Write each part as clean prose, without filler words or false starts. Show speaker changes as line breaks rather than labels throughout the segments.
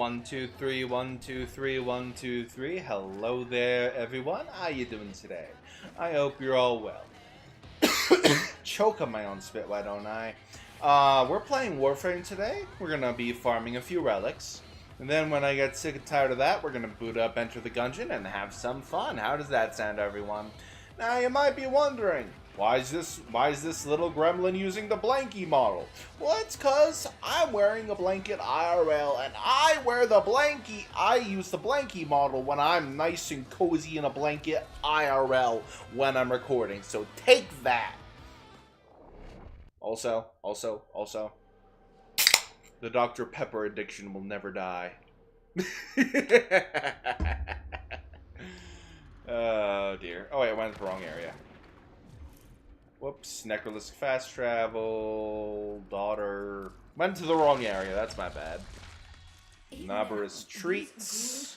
1, 2, 3, 1, 2, 3, 1, 2, 3. Hello there, everyone. How you doing today? I hope you're all well. Choke on my own spit, why don't I? We're playing Warframe today. We're gonna be farming a few relics. And then when I get sick and tired of that, we're gonna boot up Enter the Gungeon and have some fun. How does that sound, everyone? Now you might be wondering, why is this little gremlin using the blankie model? Well, it's cause I'm wearing a blanket IRL, and I use the blankie model when I'm nice and cozy in a blanket IRL when I'm recording. So take that. Also, the Dr. Pepper addiction will never die. Oh dear. Oh wait, I went to the wrong area. Whoops. Necrolistic fast travel. Daughter. Went to the wrong area. That's my bad. Nabar's treats.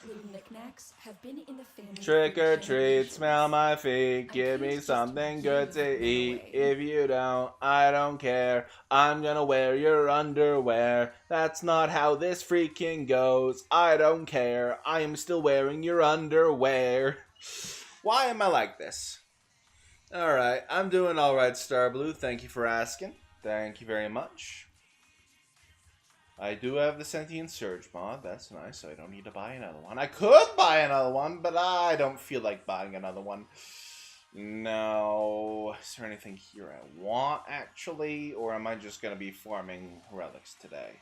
Trick or treat, smell my feet, give me something good to eat. If you don't, I don't care. I'm gonna wear your underwear. That's not how this freaking goes. I don't care. I am still wearing your underwear. Why am I like this? Alright, I'm doing alright, Starblue. Thank you for asking. Thank you very much. I do have the Sentient Surge mod. That's nice, so I don't need to buy another one. I could buy another one, but I don't feel like buying another one. No. Is there anything here I want, actually? Or am I just going to be farming relics today?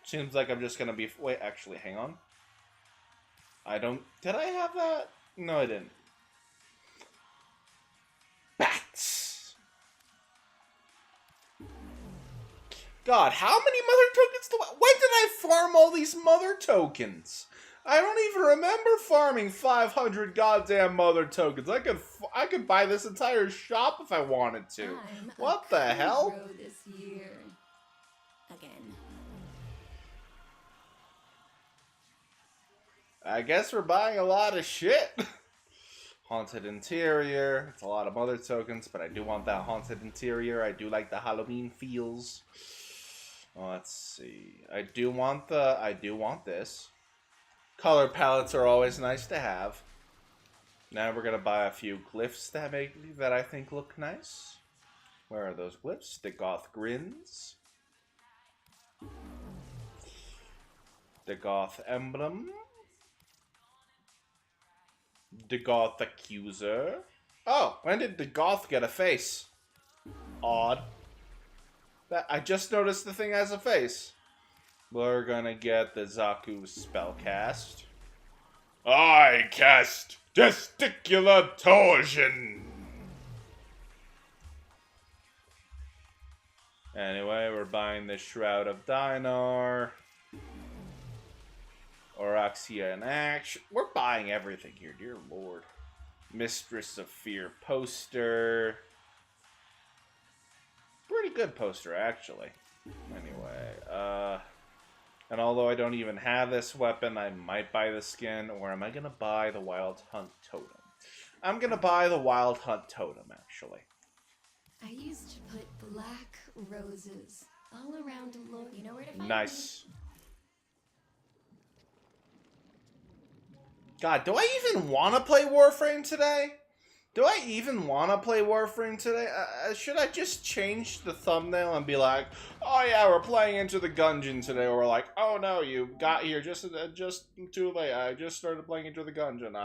Seems like I'm just going to be... Wait, actually, hang on. Did I have that? No, I didn't. Bats! God, how many mother tokens when did I farm all these mother tokens? I don't even remember farming 500 goddamn mother tokens. I could buy this entire shop if I wanted to. What the hell?
This year. Again.
I guess we're buying a lot of shit. Haunted interior. It's a lot of mother tokens, but I do want that haunted interior. I do like the Halloween feels. Let's see. I do want this. Color palettes are always nice to have. Now we're gonna buy a few glyphs that I think look nice. Where are those glyphs? The Goth Grins. The Goth Emblem. The Goth Accuser. Oh, when did the Goth get a face? Odd. I just noticed the thing has a face. We're gonna get the Zaku spellcast. I cast Testicular Torsion. Anyway, we're buying the Shroud of Dinar. Oroxia in action. We're buying everything here, dear lord. Mistress of Fear poster. Pretty good poster, actually. Anyway, and although I don't even have this weapon, I might buy the skin, or am I gonna buy the Wild Hunt Totem? I'm gonna buy the Wild Hunt Totem, actually.
I used to put black roses all around Lord. You know where to find
Nice. Me? God, do I even want to play Warframe today? Do I even want to play Warframe today? Should I just change the thumbnail and be like, oh yeah, we're playing Enter the Gungeon today, or like, oh no, you got here just too late. I just started playing Enter the Gungeon.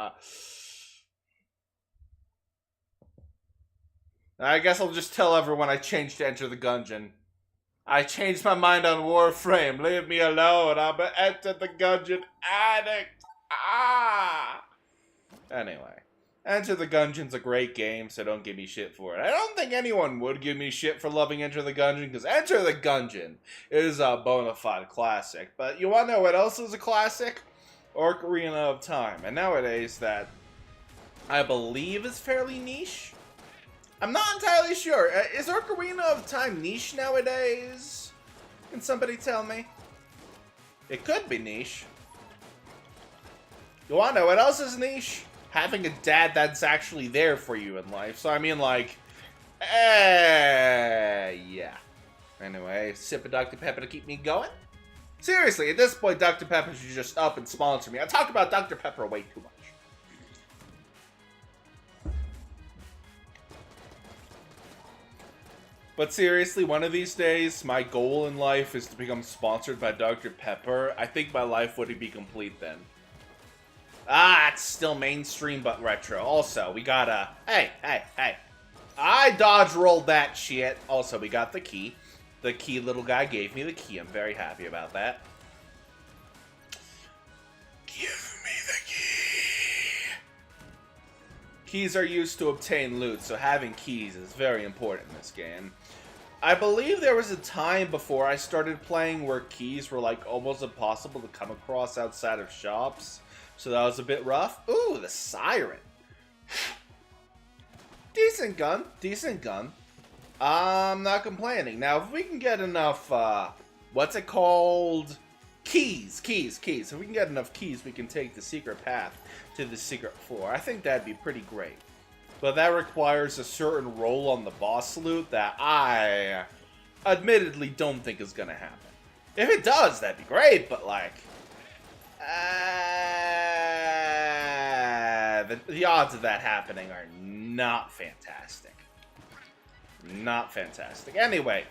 I guess I'll just tell everyone I changed to Enter the Gungeon. I changed my mind on Warframe. Leave me alone. I'm an Enter the Gungeon addict. Anyway, Enter the Gungeon's a great game, so don't give me shit for it. I don't think anyone would give me shit for loving Enter the Gungeon, because Enter the Gungeon is a bona fide classic. But you want to know what else is a classic? Ocarina of Time. And nowadays that I believe is fairly niche. I'm not entirely sure. Is Ocarina of Time niche nowadays? Can somebody tell me? It could be niche. You wanna know what else is niche? Having a dad that's actually there for you in life. So I mean, like, yeah. Anyway, sip of Dr. Pepper to keep me going. Seriously, at this point, Dr. Pepper should just up and sponsor me. I talk about Dr. Pepper way too much. But seriously, one of these days, my goal in life is to become sponsored by Dr. Pepper. I think my life would be complete then. Ah, it's still mainstream but retro. Also, we got a... Hey. I dodge rolled that shit. Also, we got the key. The key little guy gave me the key. I'm very happy about that. Give me the key. Keys are used to obtain loot, so having keys is very important in this game. I believe there was a time before I started playing where keys were like almost impossible to come across outside of shops. So that was a bit rough. Ooh, the siren. Decent gun. Decent gun. I'm not complaining. Now, if we can get enough, what's it called? Keys. If we can get enough keys, we can take the secret path to the secret floor. I think that'd be pretty great. But that requires a certain roll on the boss loot that I admittedly don't think is gonna happen. If it does, that'd be great, but like... the odds of that happening are not fantastic. Not fantastic. Anyway,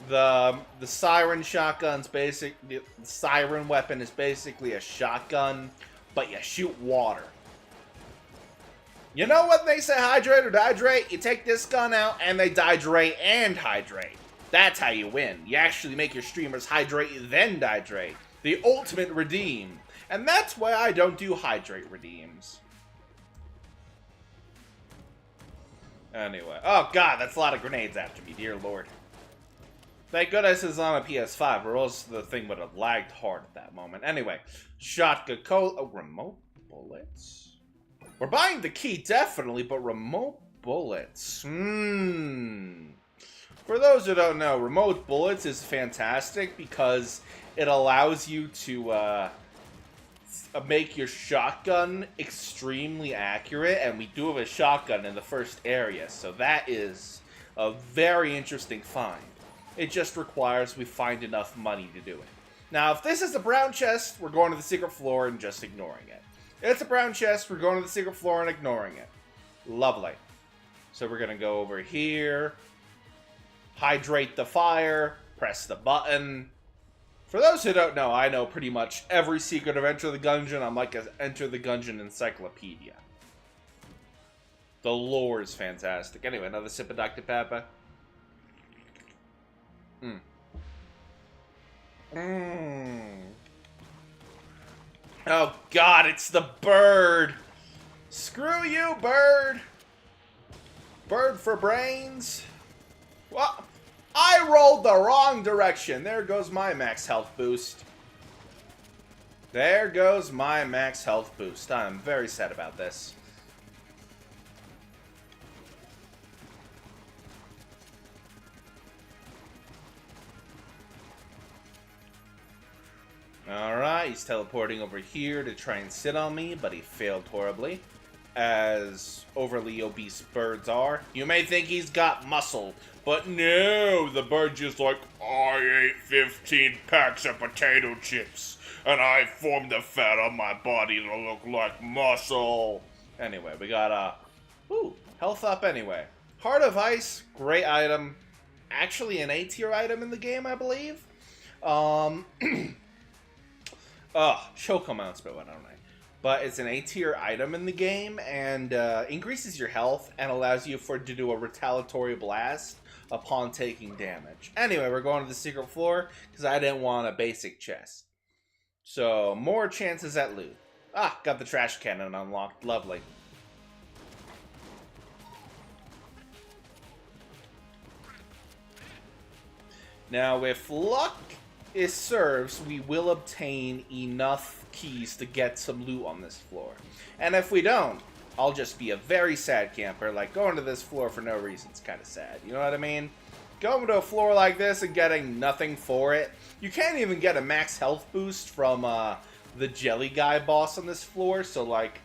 the siren shotgun's basic. The siren weapon is basically a shotgun, but you shoot water. You know when they say hydrate or dihydrate? You take this gun out and they dihydrate and hydrate. That's how you win. You actually make your streamers hydrate then dihydrate. The ultimate redeem. And that's why I don't do hydrate redeems. Anyway. Oh god, that's a lot of grenades after me, dear lord. Thank goodness it's on a PS5, or else the thing would have lagged hard at that moment. Anyway, shotgun remote bullets? We're buying the key, definitely, but remote bullets. For those who don't know, remote bullets is fantastic because it allows you to make your shotgun extremely accurate, and we do have a shotgun in the first area, so that is a very interesting find. It just requires we find enough money to do it. Now, if this is a brown chest, we're going to the secret floor and just ignoring it. It's a brown chest, we're going to the secret floor and ignoring it. Lovely. So we're going to go over here, hydrate the fire, press the button. For those who don't know, I know pretty much every secret of Enter the Gungeon. I'm like an Enter the Gungeon encyclopedia. The lore is fantastic. Anyway, another sip of Dr. Pepper. Oh god, it's the bird! Screw you, bird! Bird for brains. Well, I rolled the wrong direction. There goes my max health boost. There goes my max health boost. I'm very sad about this. Alright, he's teleporting over here to try and sit on me, but he failed horribly, as overly obese birds are. You may think he's got muscle, but no, the bird just like, I ate 15 packs of potato chips, and I formed the fat on my body to look like muscle. Anyway, we got health up anyway. Heart of Ice, great item. Actually an A-tier item in the game, I believe. Choke amounts, but why don't I? But it's an A-tier item in the game, and increases your health and allows you to do a retaliatory blast upon taking damage. Anyway, we're going to the secret floor, because I didn't want a basic chest. So, more chances at loot. Ah, got the trash cannon unlocked. Lovely. Now, if luck serves, we will obtain enough keys to get some loot on this floor. And if we don't, I'll just be a very sad camper. Like, going to this floor for no reason is kind of sad. You know what I mean? Going to a floor like this and getting nothing for it. You can't even get a max health boost from the jelly guy boss on this floor, so like...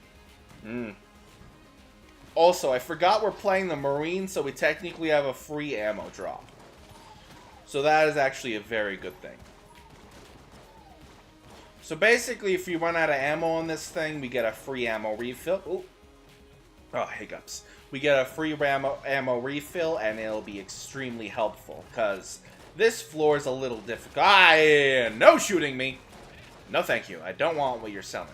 Also, I forgot we're playing the Marine, so we technically have a free ammo drop. So that is actually a very good thing. So basically, if you run out of ammo on this thing, we get a free ammo refill. Ooh. Oh, hiccups. We get a free ammo refill, and it'll be extremely helpful, because this floor is a little difficult. Ah, yeah, no shooting me! No thank you, I don't want what you're selling.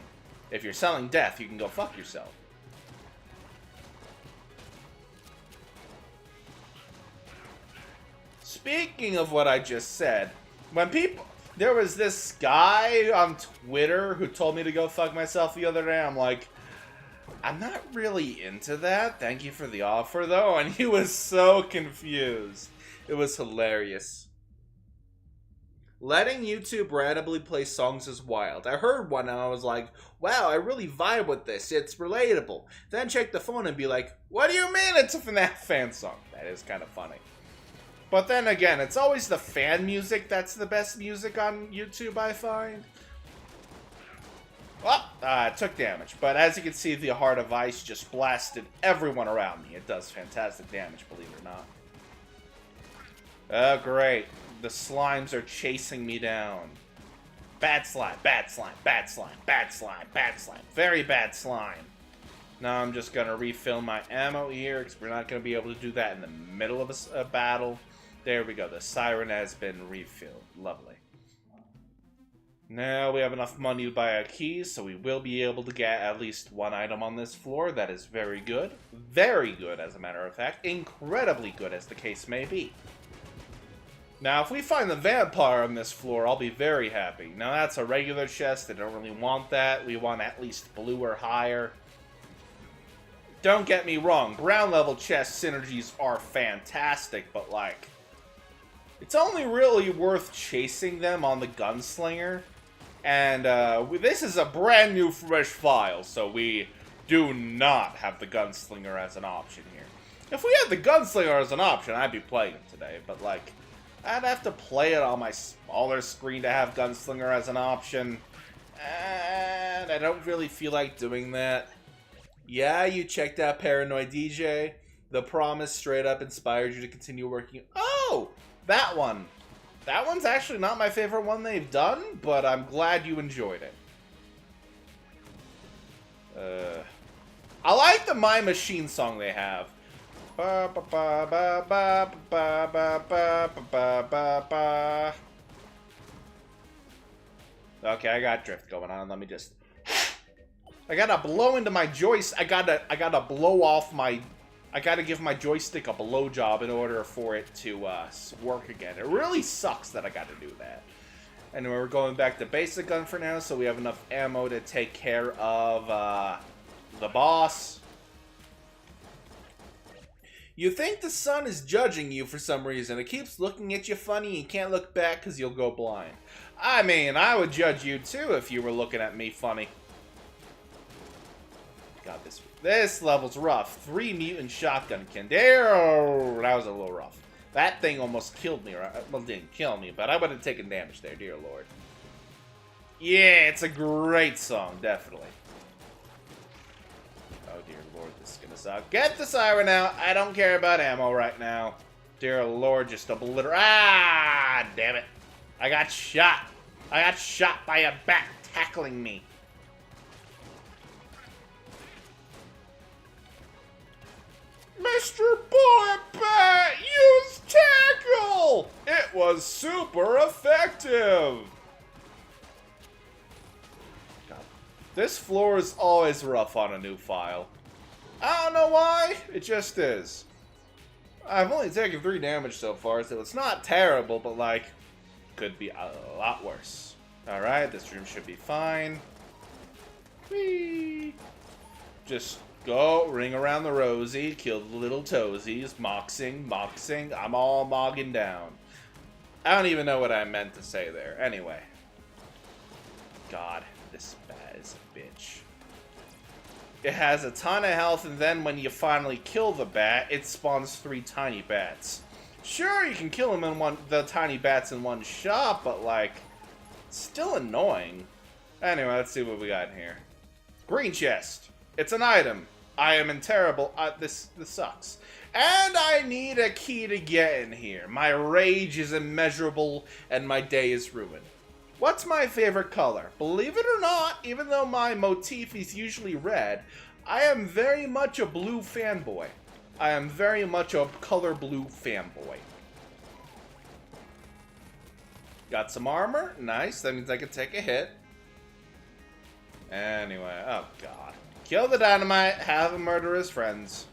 If you're selling death, you can go fuck yourself. Speaking of what I just said, when people... There was this guy on Twitter who told me to go fuck myself the other day. I'm like, I'm not really into that. Thank you for the offer, though. And he was so confused. It was hilarious. Letting YouTube randomly play songs is wild. I heard one and I was like, wow, I really vibe with this. It's relatable. Then check the phone and be like, what do you mean it's a FNAF fan song? That is kind of funny. But then again, it's always the fan music that's the best music on YouTube, I find. Well, it took damage. But as you can see, the Heart of Ice just blasted everyone around me. It does fantastic damage, believe it or not. Oh, great. The slimes are chasing me down. Bad slime, bad slime, bad slime, bad slime, bad slime. Very bad slime. Now I'm just going to refill my ammo here, because we're not going to be able to do that in the middle of a battle. There we go. The siren has been refilled. Lovely. Now we have enough money to buy a key, so we will be able to get at least one item on this floor. That is very good. Very good, as a matter of fact. Incredibly good, as the case may be. Now, if we find the vampire on this floor, I'll be very happy. Now, that's a regular chest. I don't really want that. We want at least blue or higher. Don't get me wrong. Brown level chest synergies are fantastic, but, like... It's only really worth chasing them on the gunslinger. And this is a brand new fresh file, so we do not have the gunslinger as an option here. If we had the gunslinger as an option, I'd be playing it today. But, like, I'd have to play it on my smaller screen to have gunslinger as an option. And I don't really feel like doing that. Yeah, you checked out Paranoid DJ. The promise straight up inspired you to continue working. Oh! That one. That one's actually not my favorite one they've done, but I'm glad you enjoyed it. I like the My Machine song they have. Ba ba ba ba ba ba ba ba ba ba ba. Okay, I got drift going on. Let me just... I gotta blow into my joystick. I gotta blow off my... I gotta give my joystick a blowjob in order for it to work again. It really sucks that I gotta do that. Anyway, we're going back to basic gun for now, so we have enough ammo to take care of the boss. You think the sun is judging you for some reason. It keeps looking at you funny and you can't look back because you'll go blind. I mean, I would judge you too if you were looking at me funny. God, this level's rough. 3 mutant shotgun kin. There, that was a little rough. That thing almost killed me. Well, it didn't kill me, but I would have taken damage there, dear lord. Yeah, it's a great song, definitely. Oh, dear lord, this is gonna suck. Get the siren out. I don't care about ammo right now. Dear lord, just obliterate. Ah, damn it. I got shot. I got shot by a bat tackling me. Mr. Bullet Bat, use tackle! It was super effective! God. This floor is always rough on a new file. I don't know why, it just is. I've only taken 3 damage so far, so it's not terrible, but like, could be a lot worse. Alright, this room should be fine. Whee! Just go, ring around the rosy, kill the little toesies, moxing, I'm all mogging down. I don't even know what I meant to say there. Anyway. God, this bat is a bitch. It has a ton of health, and then when you finally kill the bat, it spawns 3 tiny bats. Sure, you can kill them in the tiny bats in one shot, but like, it's still annoying. Anyway, let's see what we got in here. Green chest. It's an item. I am in terrible... this sucks. And I need a key to get in here. My rage is immeasurable, and my day is ruined. What's my favorite color? Believe it or not, even though my motif is usually red, I am very much a blue fanboy. I am very much a color blue fanboy. Got some armor. Nice. That means I can take a hit. Anyway. Oh, God. Kill the dynamite. Have him murder his friends.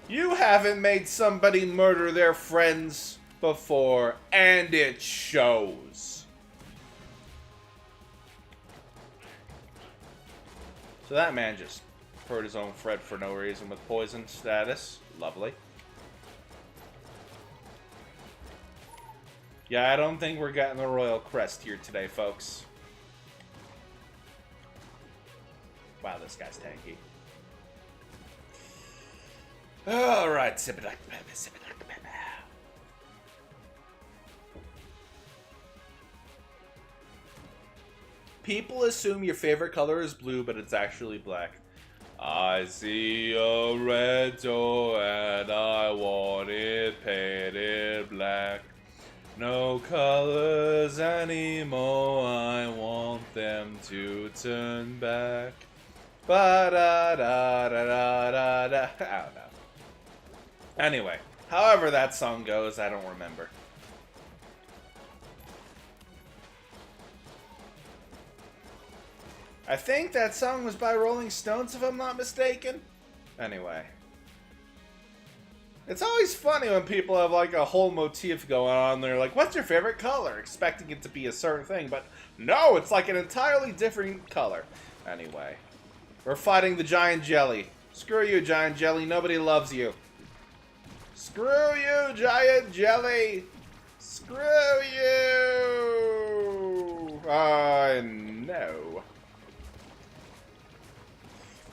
You haven't made somebody murder their friends before, and it shows. So that man just hurt his own friend for no reason with poison status. Lovely. Yeah, I don't think we're getting the royal crest here today, folks. Wow, this guy's tanky. Alright, sip it like the baby, sip it like the baby. People assume your favorite color is blue, but it's actually black. I see a red door and I want it painted black. No colors anymore, I want them to turn back. Ba-da-da-da-da-da-da. I don't know. Anyway, however that song goes, I don't remember. I think that song was by Rolling Stones, if I'm not mistaken. Anyway. It's always funny when people have like a whole motif going on. They're like, what's your favorite color? Expecting it to be a certain thing, but no, it's like an entirely different color. Anyway. We're fighting the giant jelly. Screw you, giant jelly. Nobody loves you. Screw you, giant jelly. Screw you. No.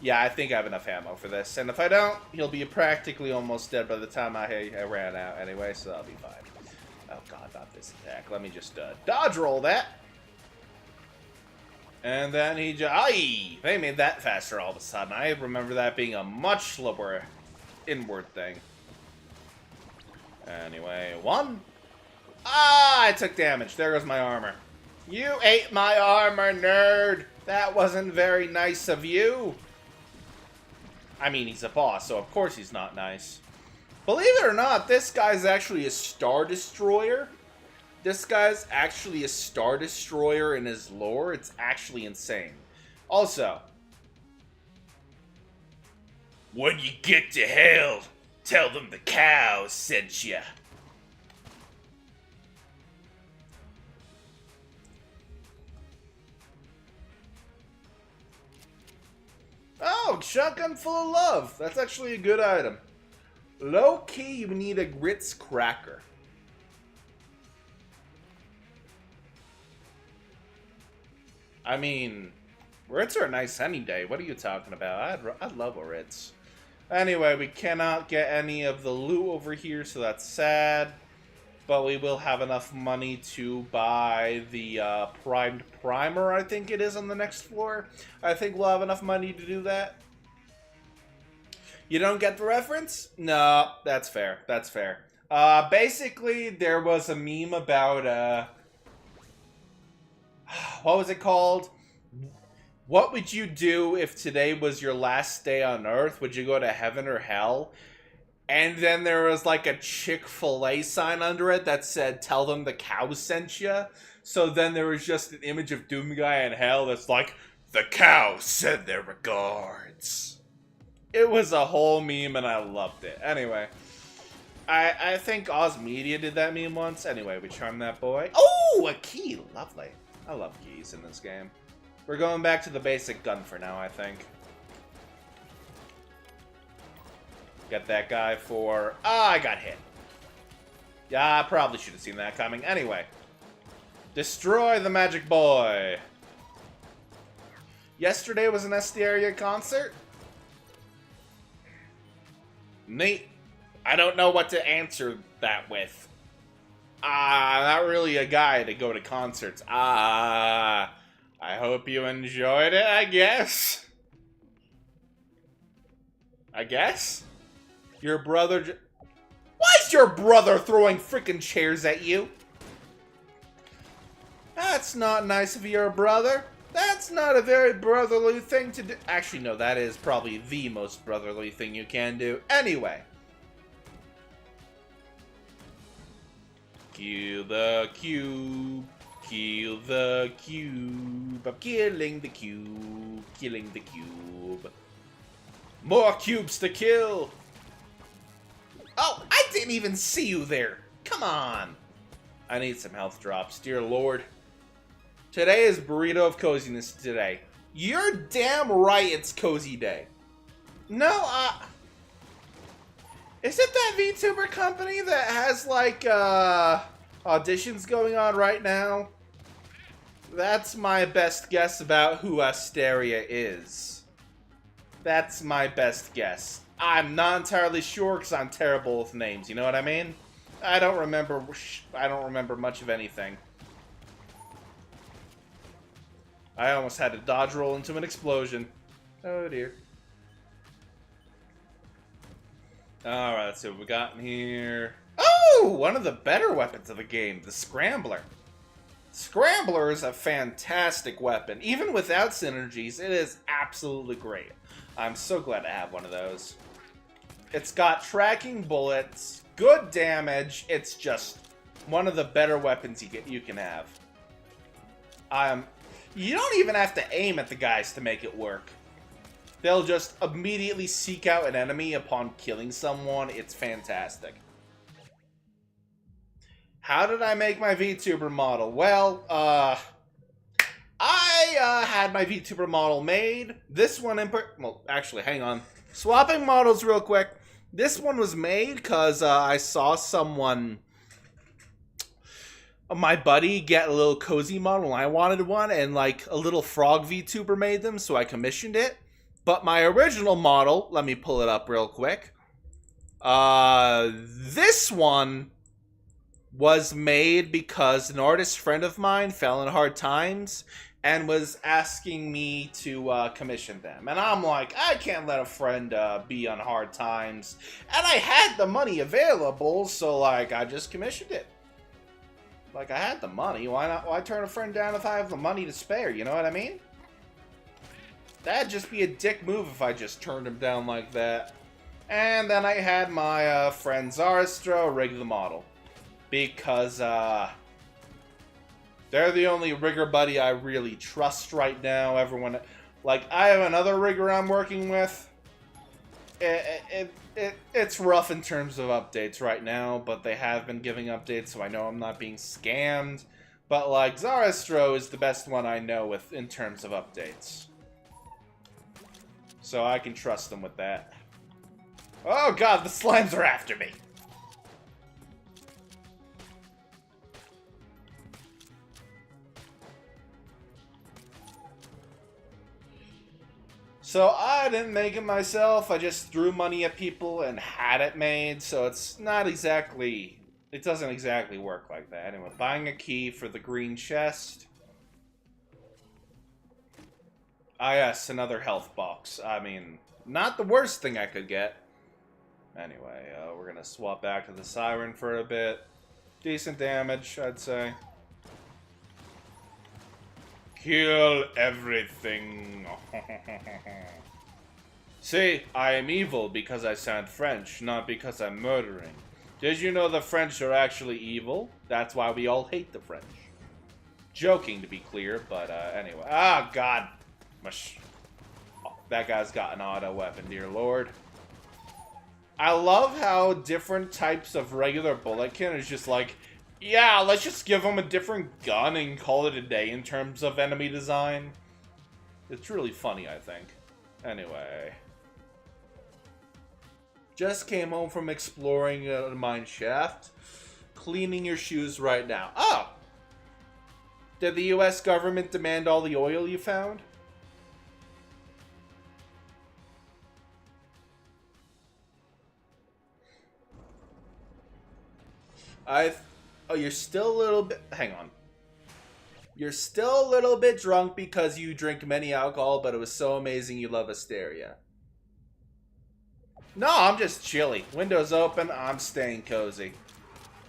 Yeah, I think I have enough ammo for this. And if I don't, he'll be practically almost dead by the time I ran out anyway, so that'll be fine. Oh god, not this attack. Let me just dodge roll that. And then he just... Aye! They made that faster all of a sudden. I remember that being a much slower inward thing. Anyway, one. Ah! I took damage. There goes my armor. You ate my armor, nerd! That wasn't very nice of you. I mean, he's a boss, so of course he's not nice. Believe it or not, this guy's actually a Star Destroyer. This guy's actually a Star Destroyer in his lore. It's actually insane. Also, when you get to hell, tell them the cow sent ya. Oh, shotgun full of love. That's actually a good item. Low key, you need a Ritz cracker. I mean, Ritz are nice any day. What are you talking about? I'd love a Ritz. Anyway, we cannot get any of the loot over here, so that's sad. But we will have enough money to buy the primed primer, I think it is, on the next floor. I think we'll have enough money to do that. You don't get the reference? No, that's fair. That's fair. Basically, there was a meme about... what was it called? What would you do if today was your last day on Earth? Would you go to heaven or hell? And then there was like a Chick-fil-A sign under it that said, tell them the cow sent ya. So then there was just an image of Doom Guy in hell that's like, the cow send their regards. It was a whole meme and I loved it. Anyway, I think Oz Media did that meme once. Anyway, we charmed that boy. Oh, a key. Lovely. I love keys in this game. We're going back to the basic gun for now, I think. Get that guy for... Ah, I got hit. Yeah, I probably should have seen that coming. Anyway. Destroy the magic boy. Yesterday was an Esteria concert. Neat. I don't know what to answer that with. Not really a guy to go to concerts. I hope you enjoyed it, I guess. I guess? Your brother... Why is your brother throwing freaking chairs at you? That's not nice of your brother. That's not a very brotherly thing to do. Actually, no, that is probably the most brotherly thing you can do. Anyway. Kill the cube. Kill the cube. I'm killing the cube. Killing the cube. More cubes to kill. Oh, I didn't even see you there. Come on. I need some health drops, dear Lord. Today is Burrito of Coziness today. You're damn right it's Cozy Day. No, is it that VTuber company that has, like, auditions going on right now? That's my best guess about who Asteria is. That's my best guess. I'm not entirely sure because I'm terrible with names, you know what I mean? I don't remember much of anything. I almost had to dodge roll into an explosion. Oh dear. Alright, let's see what we got in here. Oh! One of the better weapons of the game, the Scrambler. Scrambler is a fantastic weapon. Even without synergies, it is absolutely great. I'm so glad to have one of those. It's got tracking bullets, good damage. It's just one of the better weapons you can have. You don't even have to aim at the guys to make it work. They'll just immediately seek out an enemy upon killing someone. It's fantastic. How did I make my VTuber model? Well, I had my VTuber model made. This one well, actually, hang on. Swapping models real quick. This one was made because I saw someone, my buddy, get a little cozy model. I wanted one, and like a little frog VTuber made them, so I commissioned it. But my original model, let me pull it up real quick. This one was made because an artist friend of mine fell in hard times and was asking me to commission them. And I'm like, I can't let a friend be on hard times. And I had the money available, so like I just commissioned it. Like, I had the money. Why not? Why turn a friend down if I have the money to spare? You know what I mean? That'd just be a dick move if I just turned him down like that. And then I had my friend Zarastro rig the model. Because, they're the only rigger buddy I really trust right now. Everyone, like, I have another rigger I'm working with. It's rough in terms of updates right now, but they have been giving updates, so I know I'm not being scammed. But, like, Zarastro is the best one I know with in terms of updates. So I can trust them with that. Oh god, the slimes are after me! So I didn't make it myself, I just threw money at people and had it made, so it's not exactly, it doesn't exactly work like that. Anyway, buying a key for the green chest. Ah yes, another health box. I mean, not the worst thing I could get. Anyway, we're gonna swap back to the Siren for a bit. Decent damage, I'd say. Kill everything. See, I am evil because I sound French, not because I'm murdering. Did you know the French are actually evil? That's why we all hate the French. Joking, to be clear, but anyway. Ah, God. Oh, that guy's got an auto weapon, dear Lord. I love how different types of regular bullet can is just like, yeah, let's just give them a different gun and call it a day in terms of enemy design. It's really funny, I think. Anyway. Just came home from exploring a mine shaft. Cleaning your shoes right now. Oh! Did the US government demand all the oil you found? Oh, you're still a little bit... Hang on. You're still a little bit drunk because you drink many alcohol, but it was so amazing you love Asteria. No, I'm just chilly. Windows open, I'm staying cozy.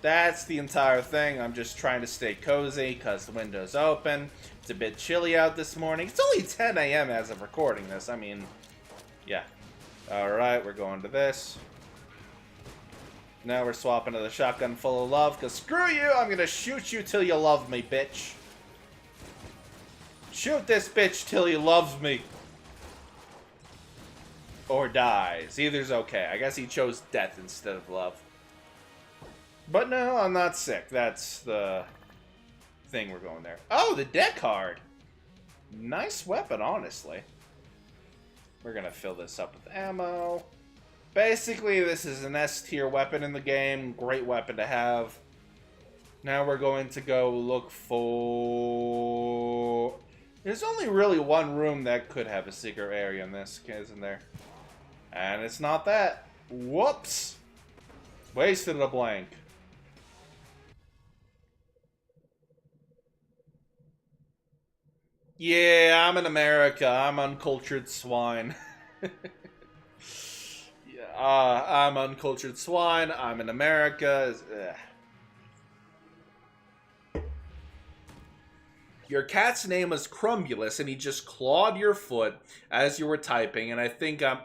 That's the entire thing. I'm just trying to stay cozy because the window's open. It's a bit chilly out this morning. It's only 10 a.m. as of recording this. I mean, yeah. Alright, we're going to this. Now we're swapping to the shotgun full of love, because screw you, I'm going to shoot you till you love me, bitch. Shoot this bitch till he loves me. Or dies. Either's okay. I guess he chose death instead of love. But no, I'm not sick. That's the thing we're going there. Oh, the deck card. Nice weapon, honestly. We're going to fill this up with ammo. Basically, this is an S-tier weapon in the game. Great weapon to have. Now we're going to go look for... There's only really one room that could have a secret area in this, isn't there? And it's not that. Whoops! Wasted a blank. Yeah, I'm in America. I'm uncultured swine. I'm uncultured swine. I'm in America. Your cat's name is Crumbulus, and he just clawed your foot as you were typing, and I think I'm...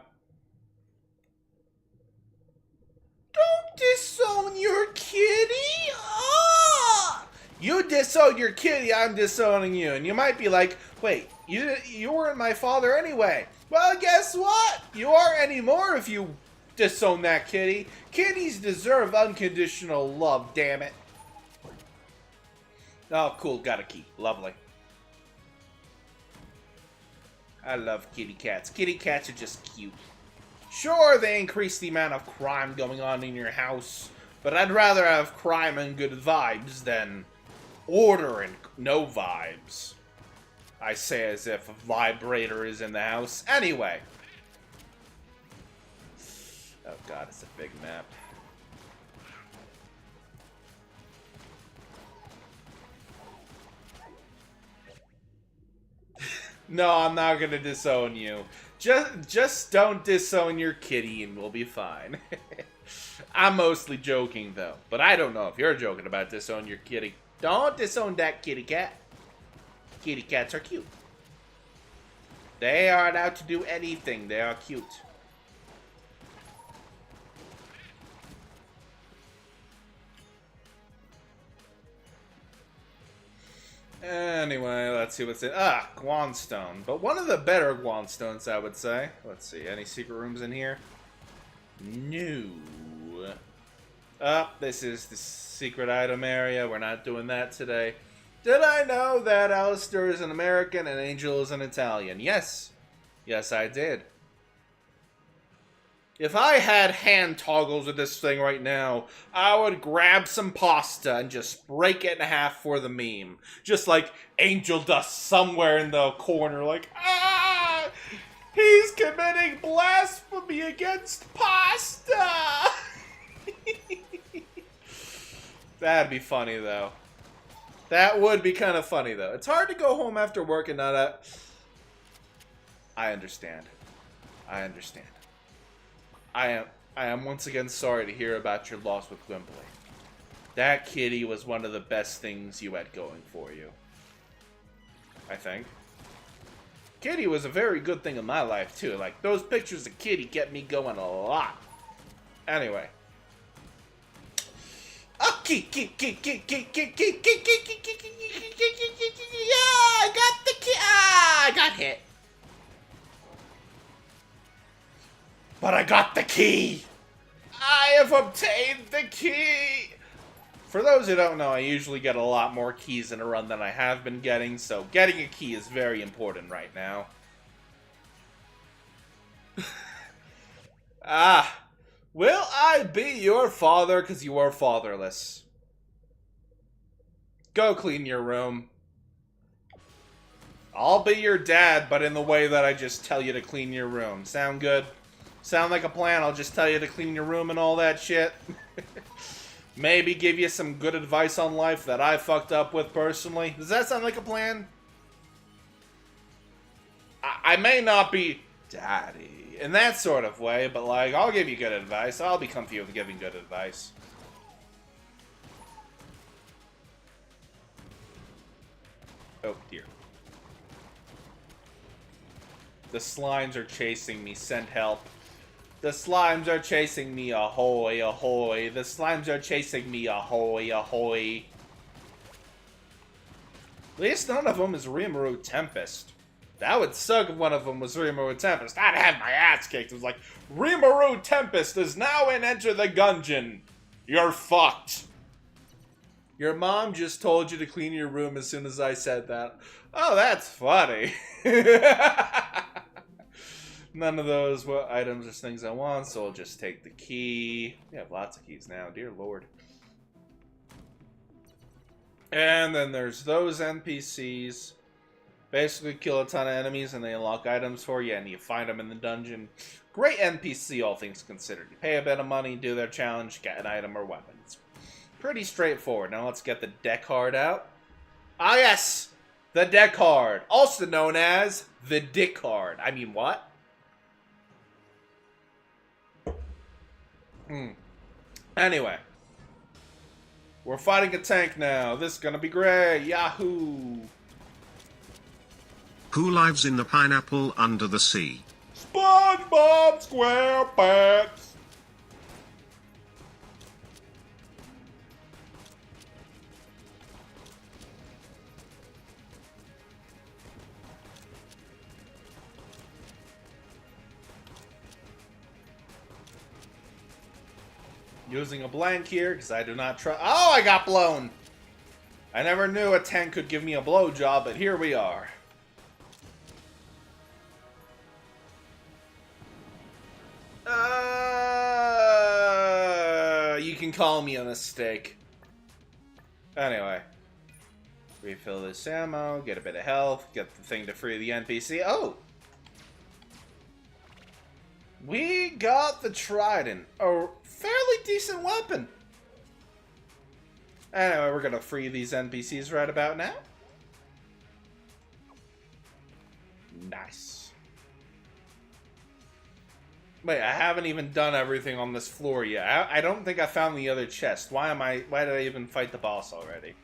Don't disown your kitty! Ah! You disowned your kitty, I'm disowning you. And you might be like, wait, you weren't my father anyway. Well, guess what? You aren't anymore if you disown that kitty. Kitties deserve unconditional love, damn it. Oh, cool, got a key. Lovely. I love kitty cats. Kitty cats are just cute. Sure, they increase the amount of crime going on in your house, but I'd rather have crime and good vibes than order and no vibes. I say as if a vibrator is in the house. Anyway. Oh god, it's a big map. No, I'm not gonna disown you. Just don't disown your kitty and we'll be fine. I'm mostly joking though, but I don't know if you're joking about disown your kitty. Don't disown that kitty cat. Kitty cats are cute. They aren't out to do anything. They are cute. Anyway, let's see what's in. Ah, Guanstone. But one of the better Guanstones, I would say. Let's see. Any secret rooms in here? No. This is the secret item area. We're not doing that today. Did I know that Alistair is an American and Angel is an Italian? Yes. Yes, I did. If I had hand toggles with this thing right now, I would grab some pasta and just break it in half for the meme. Just like Angel Dust somewhere in the corner, like, ah! He's committing blasphemy against pasta! That'd be funny, though. That would be kind of funny, though. It's hard to go home after work and not... I understand. I understand. I am once again sorry to hear about your loss with Gwimbly. That kitty was one of the best things you had going for you. I think. Kitty was a very good thing in my life, too. Like, those pictures of Kitty get me going a lot. Anyway. Oh, yeah, I got the key. Ah, I got hit. But I got the key! I have obtained the key! For those who don't know, I usually get a lot more keys in a run than I have been getting, so getting a key is very important right now. Will I be your father because you are fatherless? Go clean your room. I'll be your dad, but in the way that I just tell you to clean your room. Sound good? Sound like a plan? I'll just tell you to clean your room and all that shit. Maybe give you some good advice on life that I fucked up with personally. Does that sound like a plan? I may not be daddy in that sort of way, but like, I'll give you good advice. I'll be comfy with giving good advice. Oh, dear. The slimes are chasing me. Send help. The slimes are chasing me. Ahoy, ahoy. The slimes are chasing me. Ahoy, ahoy. At least none of them is Rimuru Tempest. That would suck if one of them was Rimuru Tempest. I'd have my ass kicked. It was like, Rimuru Tempest is now in Enter the Gungeon. You're fucked. Your mom just told you to clean your room as soon as I said that. Oh, that's funny. None of those items are things I want, so I'll just take the key. We have lots of keys now, dear lord. And then there's those NPCs. Basically kill a ton of enemies and they unlock items for you, and you find them in the dungeon. Great NPC, all things considered. You pay a bit of money, do their challenge, get an item or weapons. Pretty straightforward. Now let's get the deck card out. Ah yes! The deck card. Also known as the dick card. I mean, what? Anyway. We're fighting a tank now. This is gonna be great. Yahoo!
Who lives in the pineapple under the sea?
SpongeBob SquarePants! Using a blank here, because I do not trust... Oh, I got blown! I never knew a tank could give me a blowjob, but here we are. You can call me a mistake. Anyway. Refill this ammo, get a bit of health, get the thing to free the NPC. Oh! We got the Trident. A fairly decent weapon. Anyway, we're gonna free these NPCs right about now. Nice. Wait, I haven't even done everything on this floor yet. I don't think I found the other chest. Why did I even fight the boss already?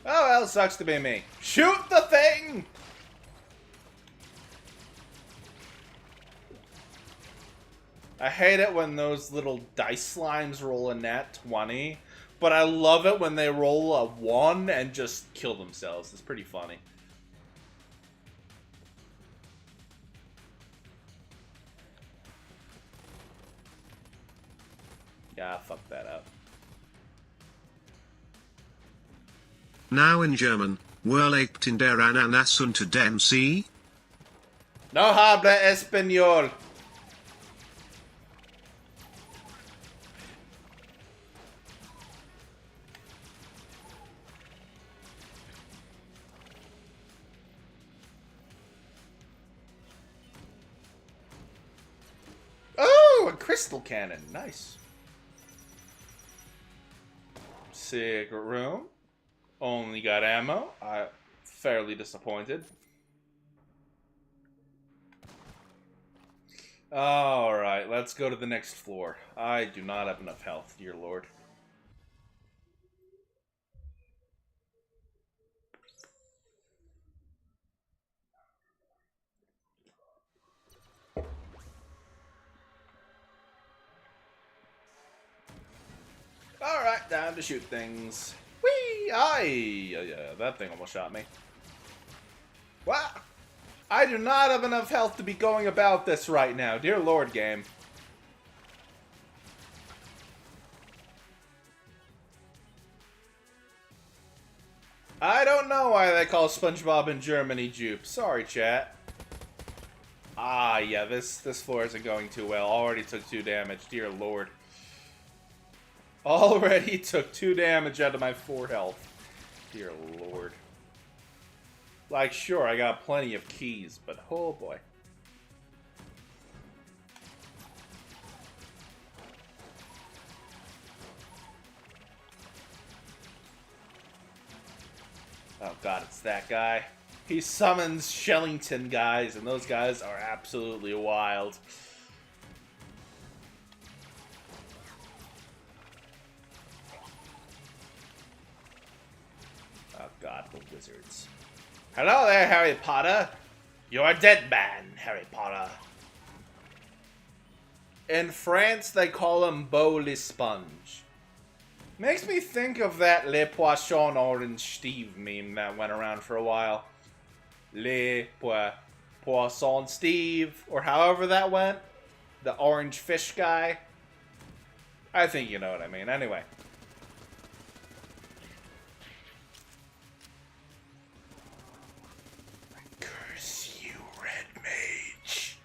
Oh, well, it sucks to be me. Shoot the thing! I hate it when those little dice slimes roll a nat 20, but I love it when they roll a 1 and just kill themselves. It's pretty funny. Yeah, fuck that up.
Now in German, Wo lebt in der Ananas unter dem See?
No habla español. Oh, a crystal cannon. Nice. Secret room. Only got ammo. I'm fairly disappointed. Alright, let's go to the next floor. I do not have enough health, dear lord. Alright, time to shoot things. Whee! Aye! That thing almost shot me. Wow! I do not have enough health to be going about this right now. Dear lord, game. I don't know why they call SpongeBob in Germany Jupe. Sorry, chat. Ah, yeah, this floor isn't going too well. Already took 2 damage. Dear lord. Already took 2 damage out of my 4 health. Dear lord. Like, sure, I got plenty of keys, but oh boy. Oh god, it's that guy. He summons Shellington guys, and those guys are absolutely wild. Oh god, the wizards. Hello there, Harry Potter. You're a dead man, Harry Potter. In France, they call him Beau l'Esponge. Makes me think of that Le Poisson Orange Steve meme that went around for a while. Poisson Steve, or however that went. The orange fish guy. I think you know what I mean. Anyway. Curse you, red mage.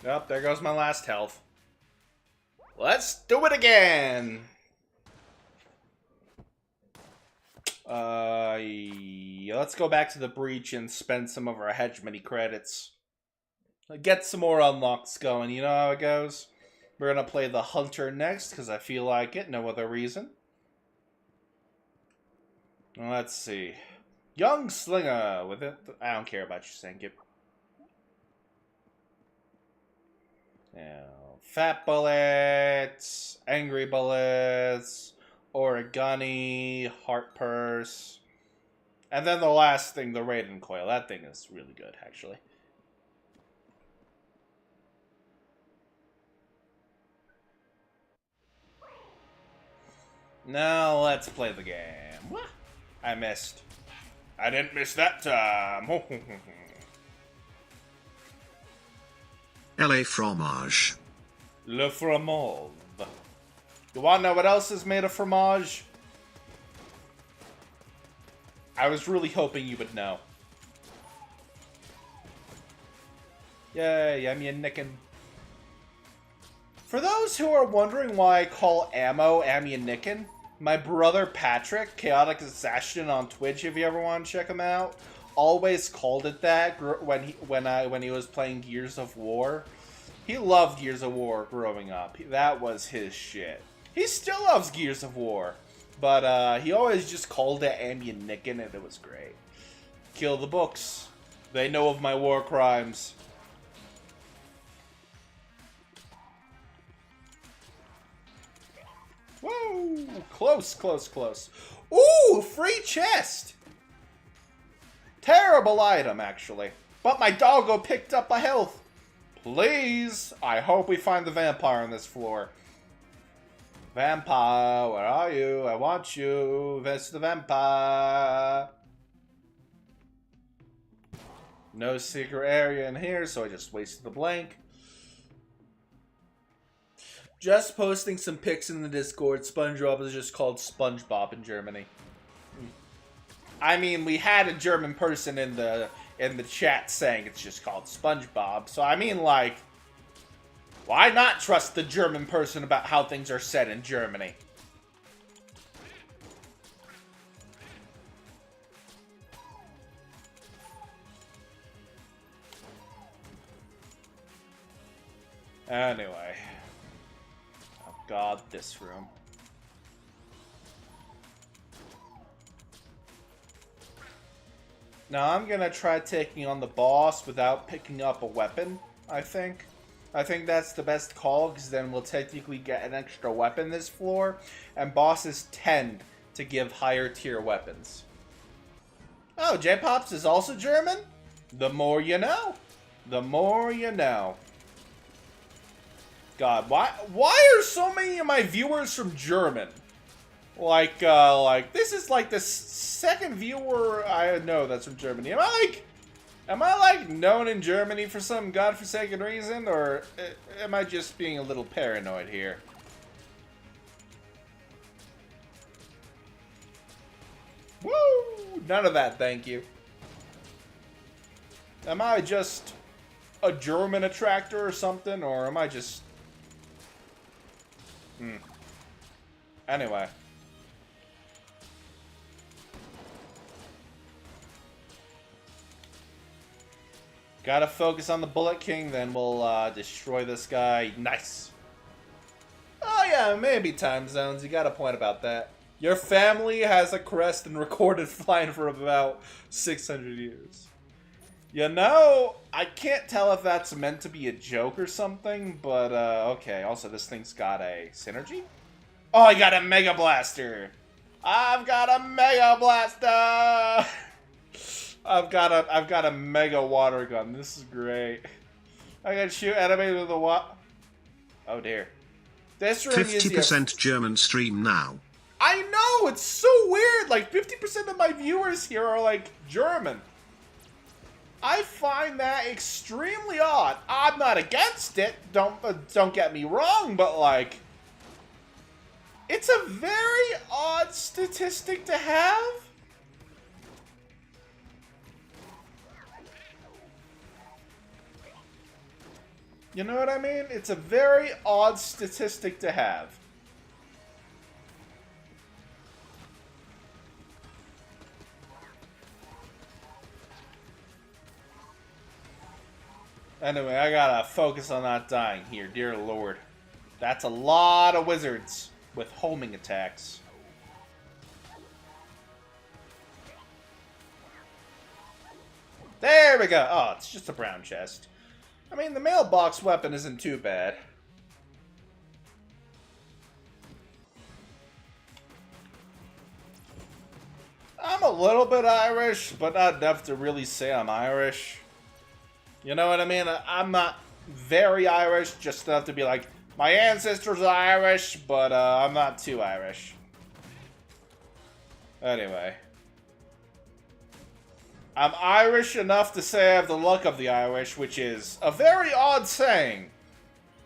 Oh, there goes my last health. Let's do it again! Let's go back to the breach and spend some of our hegemony credits. Get some more unlocks going, you know how it goes? We're gonna play the Hunter next, because I feel like it, no other reason. Let's see. Young Slinger with it. I don't care about you saying it. Now, Fat Bullets, Angry Bullets, Origami, Heart Purse, and then the last thing, the Raiden Coil. That thing is really good, actually. Now, let's play the game. What? I missed. I didn't miss that time.
LA fromage.
Le fromage. You wanna know what else is made of fromage? I was really hoping you would know. Yay, ammunition. For those who are wondering why I call ammo ammunition, my brother Patrick, Chaotic Assassin on Twitch, if you ever want to check him out, always called it that when he was playing Gears of War. He loved Gears of War growing up. That was his shit. He still loves Gears of War, but he always just called it ammunition, and it was great. Kill the books. They know of my war crimes. Woo! Close, close, close. Ooh, free chest! Terrible item, actually. But my doggo picked up a health. Please! I hope we find the vampire on this floor. Vampire, where are you? I want you. That's the vampire. No secret area in here, so I just wasted the blank. Just posting some pics in the Discord. SpongeBob is just called SpongeBob in Germany. I mean, we had a German person in the chat saying it's just called SpongeBob. So I mean, like, why not trust the German person about how things are said in Germany? Anyway. God, this room. Now I'm gonna try taking on the boss without picking up a weapon, I think. I think that's the best call, because then we'll technically get an extra weapon this floor, and bosses tend to give higher tier weapons. Oh, J-Pops is also German? The more you know. The more you know. God, why are so many of my viewers from German? Like, this is like the second viewer I know that's from Germany. Am I known in Germany for some godforsaken reason, or am I just being a little paranoid here? Woo! None of that, thank you. Am I just a German attractor or something, or am I just... Anyway. Gotta focus on the Bullet King, then we'll destroy this guy. Nice. Oh yeah, maybe time zones. You got a point about that. Your family has a crest and recorded flying for about 600 years. You know, I can't tell if that's meant to be a joke or something, but, okay. Also, this thing's got a synergy? Oh, I got a Mega Blaster! I've got a Mega Blaster! I've got a Mega Water Gun. This is great. I can shoot enemies with a what? Oh, dear. This room
50% German stream now.
I know! It's so weird! Like, 50% of my viewers here are, like, German. I find that extremely odd. I'm not against it. Don't get me wrong, but like, it's a very odd statistic to have. You know what I mean? It's a very odd statistic to have. Anyway, I gotta focus on not dying here, dear lord. That's a lot of wizards with homing attacks. There we go! Oh, it's just a brown chest. I mean, the mailbox weapon isn't too bad. I'm a little bit Irish, but not enough to really say I'm Irish. You know what I mean? I'm not very Irish, just enough to be like, my ancestors are Irish, but I'm not too Irish. Anyway. I'm Irish enough to say I have the luck of the Irish, which is a very odd saying.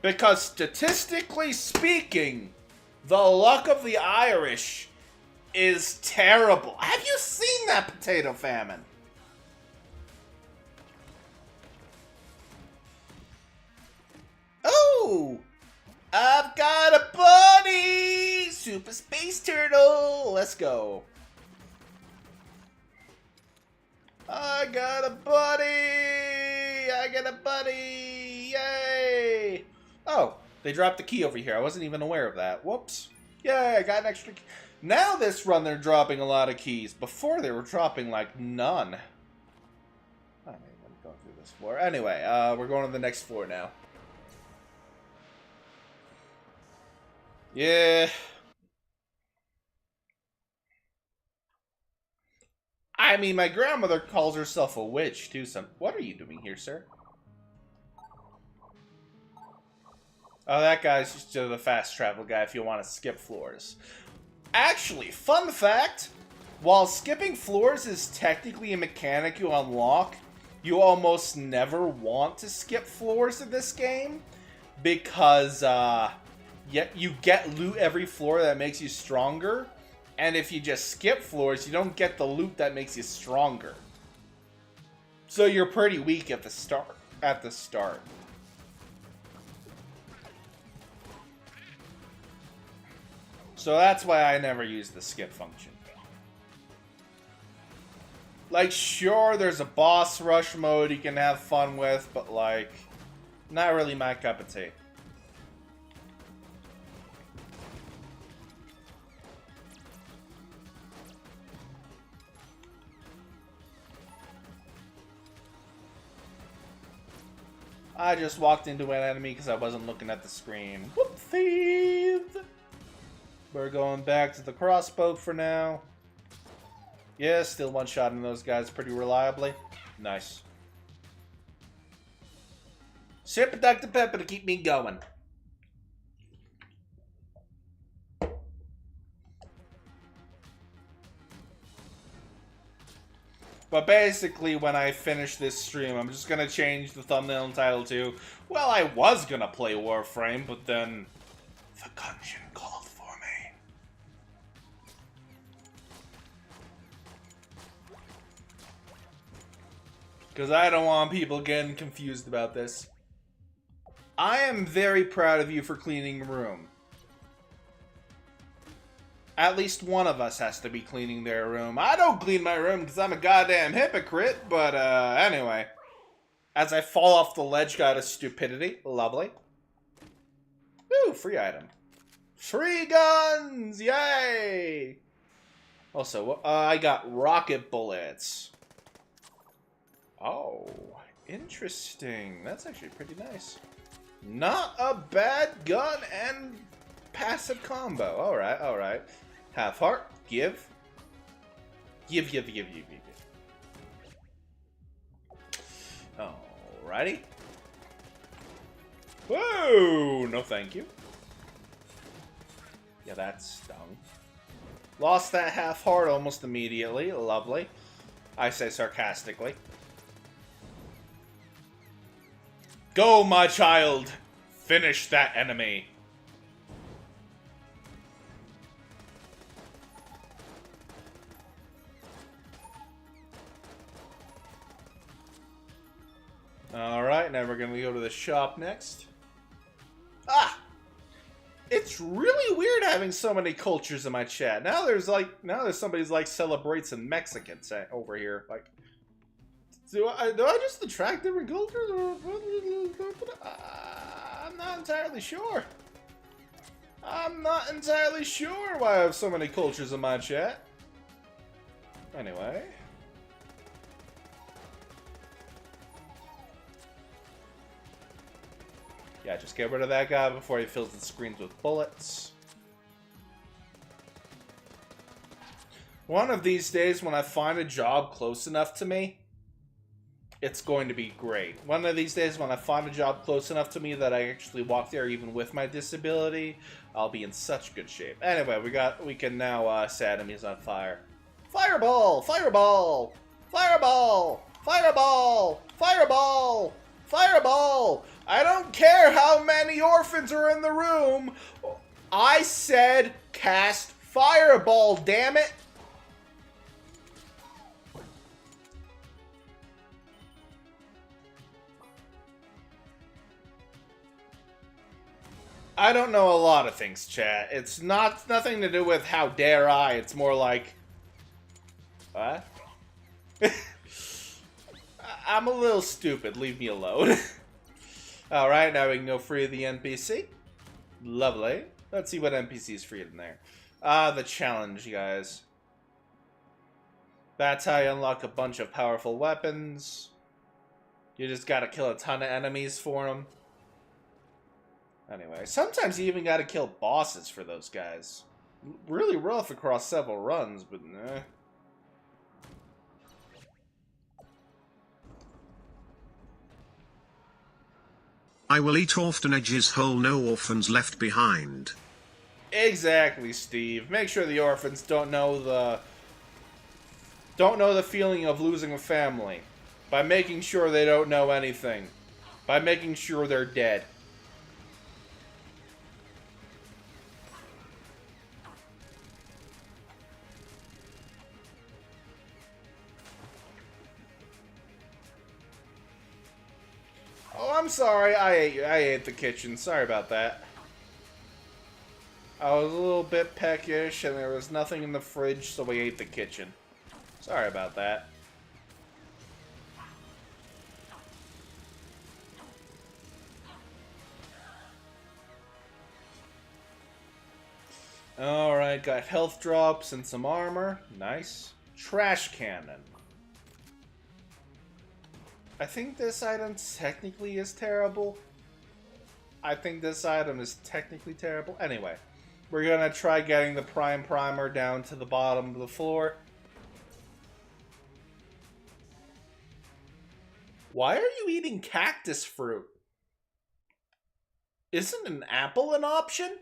Because statistically speaking, the luck of the Irish is terrible. Have you seen that potato famine? Oh! I've got a buddy! Super Space Turtle! Let's go. I got a buddy! I got a buddy! Yay! Oh, they dropped the key over here. I wasn't even aware of that. Whoops. Yay, I got an extra key. Now this run, they're dropping a lot of keys. Before, they were dropping, like, none. I mean, I'm going through this floor. Anyway, we're going to the next floor now. Yeah. I mean, my grandmother calls herself a witch, too. What are you doing here, sir? Oh, that guy's just the fast travel guy if you want to skip floors. Actually, fun fact, while skipping floors is technically a mechanic you unlock, you almost never want to skip floors in this game because, you get loot every floor that makes you stronger, and if you just skip floors, you don't get the loot that makes you stronger. So you're pretty weak at the start. So that's why I never use the skip function. Like, sure, there's a boss rush mode you can have fun with, but like, not really my cup of tea. I just walked into an enemy because I wasn't looking at the screen. Whoopsies! We're going back to the crossbow for now. Yeah, still one-shotting those guys pretty reliably. Nice. Sip Dr. Pepper to keep me going. But basically, when I finish this stream, I'm just gonna change the thumbnail and title to, well, I was gonna play Warframe, but then the gungeon called for me. Because I don't want people getting confused about this. I am very proud of you for cleaning a room. At least one of us has to be cleaning their room. I don't clean my room because I'm a goddamn hypocrite, but anyway. As I fall off the ledge out of stupidity. Lovely. Ooh, free item. Free guns! Yay! Also, I got rocket bullets. Oh, interesting. That's actually pretty nice. Not a bad gun and passive combo. Alright, alright. Half heart. Give. Give. Alrighty. Whoa! No thank you. Yeah, that stung. Lost that half heart almost immediately. Lovely. I say sarcastically. Go, my child! Finish that enemy! Alright, now we're gonna go to the shop next. Ah! It's really weird having so many cultures in my chat. Now there's somebody's like celebrates in Mexican over here. Like, do I just attract different cultures? I'm not entirely sure. I'm not entirely sure why I have so many cultures in my chat. Anyway. Yeah, just get rid of that guy before he fills the screens with bullets. One of these days, when I find a job close enough to me, it's going to be great. One of these days, when I find a job close enough to me that I actually walk there even with my disability, I'll be in such good shape. Anyway, we can now set enemies on fire. Fireball! Fireball! Fireball! Fireball! Fireball! Fireball! I don't care how many orphans are in the room. I said cast fireball, damn it. I don't know a lot of things, chat. It's nothing to do with how dare I. It's more like, what? I'm a little stupid. Leave me alone. Alright, now we can go free of the NPC. Lovely. Let's see what NPC's free in there. The challenge, guys. That's how you unlock a bunch of powerful weapons. You just gotta kill a ton of enemies for them. Anyway, sometimes you even gotta kill bosses for those guys. Really rough across several runs, but nah.
I will eat orphanages whole, no orphans left behind.
Exactly, Steve. Make sure the orphans don't know the feeling of losing a family by making sure they don't know anything. By making sure they're dead. Oh, I'm sorry. I ate the kitchen. Sorry about that. I was a little bit peckish, and there was nothing in the fridge, so we ate the kitchen. Sorry about that. Alright, got health drops and some armor. Nice. Trash cannon. I think this item technically is terrible. Anyway, we're gonna try getting the prime primer down to the bottom of the floor. Why are you eating cactus fruit? Isn't an apple an option?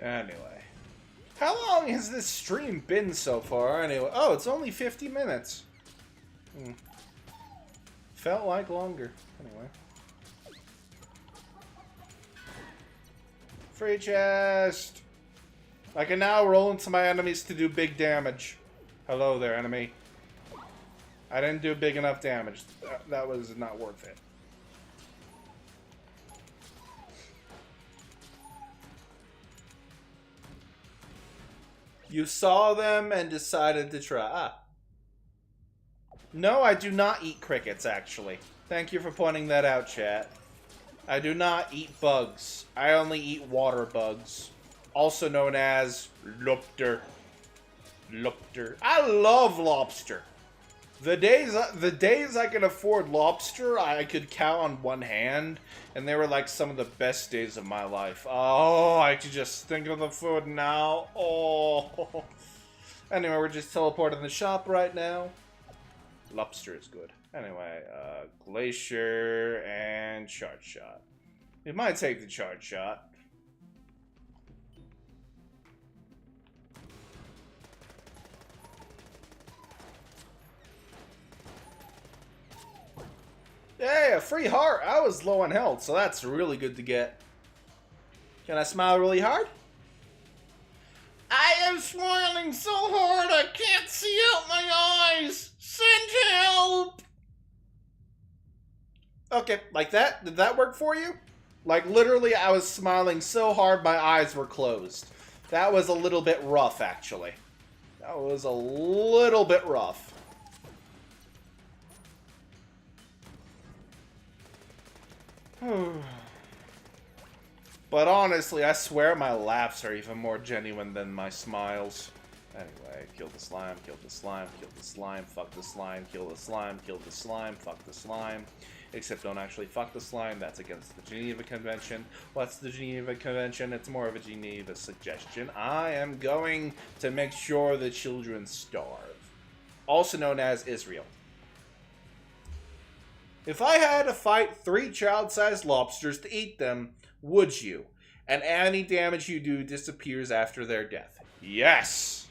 Anyway. How long has this stream been so far, anyway? Oh, it's only 50 minutes. Felt like longer. Anyway. Free chest! I can now roll into my enemies to do big damage. Hello there, enemy. I didn't do big enough damage. That was not worth it. You saw them and decided to try. Ah. No, I do not eat crickets, actually. Thank you for pointing that out, chat. I do not eat bugs. I only eat water bugs. Also known as lobster. Lobster. I love lobster. The days I could afford lobster, I could count on one hand, and they were like some of the best days of my life. Oh, I could just think of the food now. Oh. Anyway, we're just teleporting in the shop right now. Lobster is good. Anyway, Glacier and Charge Shot. We might take the Charge Shot. Hey, a free heart! I was low on health, so that's really good to get. Can I smile really hard? I am smiling so hard I can't see out my eyes! Send help! Okay, like that? Did that work for you? Like, literally, I was smiling so hard my eyes were closed. That was a little bit rough, actually. That was a little bit rough. But honestly, I swear my laughs are even more genuine than my smiles. Anyway, kill the slime, kill the slime, kill the slime, fuck the slime, kill the slime, kill the slime, fuck the slime. Except don't actually fuck the slime, that's against the Geneva Convention. What's the Geneva Convention? It's more of a Geneva suggestion. I am going to make sure the children starve. Also known as Israel. If I had to fight 3 child-sized lobsters to eat them, would you? And any damage you do disappears after their death. Yes!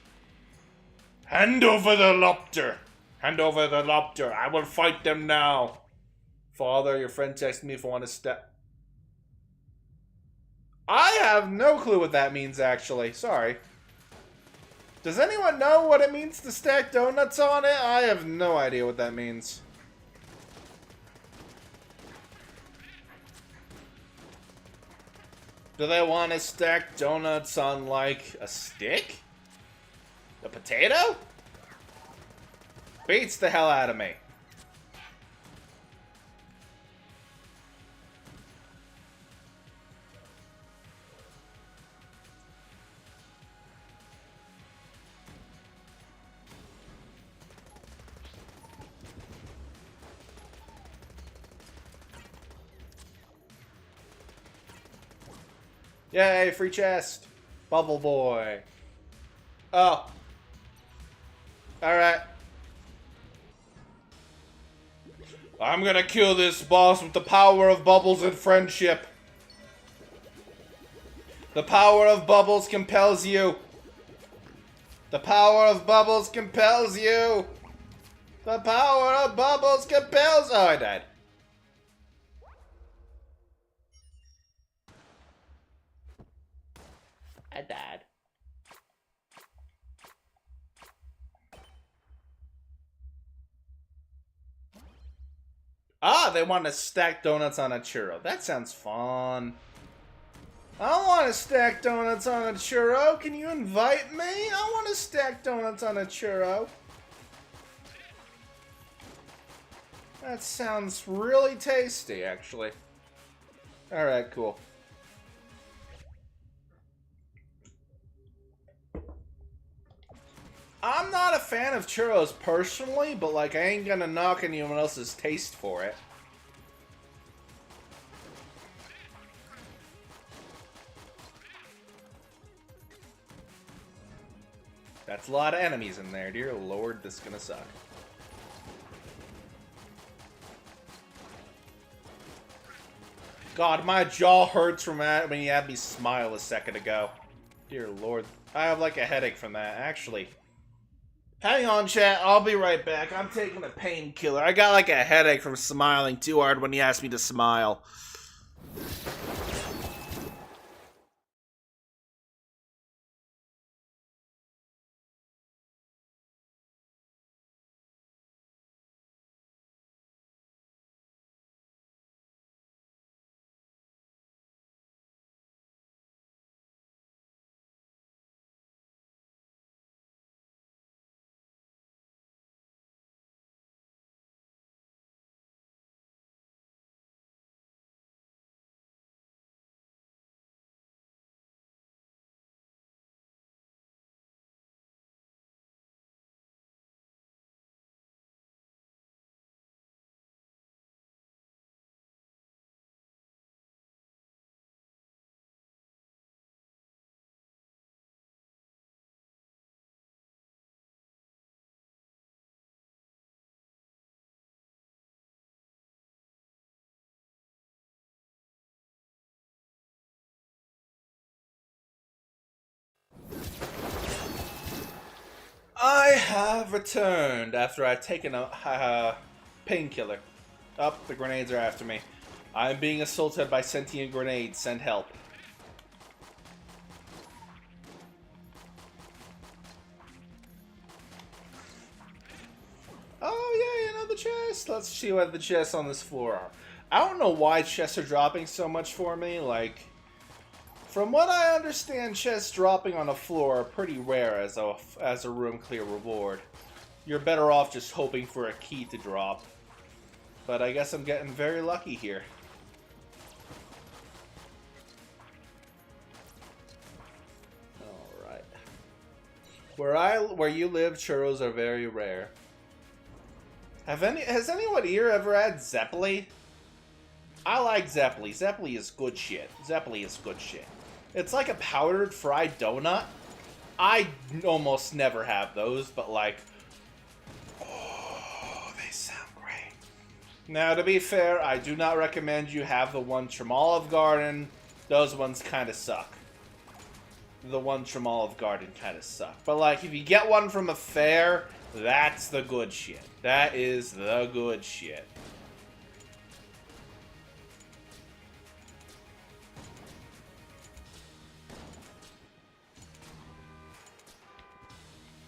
Hand over the lobster! Hand over the lobster! I will fight them now! Father, your friend texted me if I want to step... I have no clue what that means, actually. Sorry. Does anyone know what it means to stack donuts on it? I have no idea what that means. Do they want to stack donuts on, like, a stick? A potato? Beats the hell out of me. Yay, free chest. Bubble boy. Oh. Alright. I'm gonna kill this boss with the power of bubbles and friendship. The power of bubbles compels you. The power of bubbles compels you. The power of bubbles compels... Oh, I died. I died. Ah, they want to stack donuts on a churro. That sounds fun. I want to stack donuts on a churro. Can you invite me? I want to stack donuts on a churro. That sounds really tasty, actually. Alright, cool. I'm not a fan of churros personally, but like I ain't gonna knock anyone else's taste for it. That's a lot of enemies in there, dear lord, this is gonna suck. God, my jaw hurts from that when you had me smile a second ago. Dear lord, I have like a headache from that, actually. Hang on, chat. I'll be right back. I'm taking a painkiller. I got like a headache from smiling too hard when he asked me to smile. I have returned after I've taken a painkiller. Oh, the grenades are after me. I'm being assaulted by sentient grenades. Send help. Oh yeah, the chest. Let's see what the chests on this floor are. I don't know why chests are dropping so much for me. Like, from what I understand, chests dropping on a floor are pretty rare as a room clear reward. You're better off just hoping for a key to drop. But I guess I'm getting very lucky here. Alright. Where you live, churros are very rare. Has anyone here ever had Zeppeli? I like Zeppeli. Zeppeli is good shit. Zeppeli is good shit. It's like a powdered fried donut. I almost never have those, but like, oh, they sound great. Now, to be fair, I do not recommend you have the ones from Olive Garden. Those ones kind of suck. The ones from Olive Garden kind of suck. But like, if you get one from a fair, that's the good shit. That is the good shit.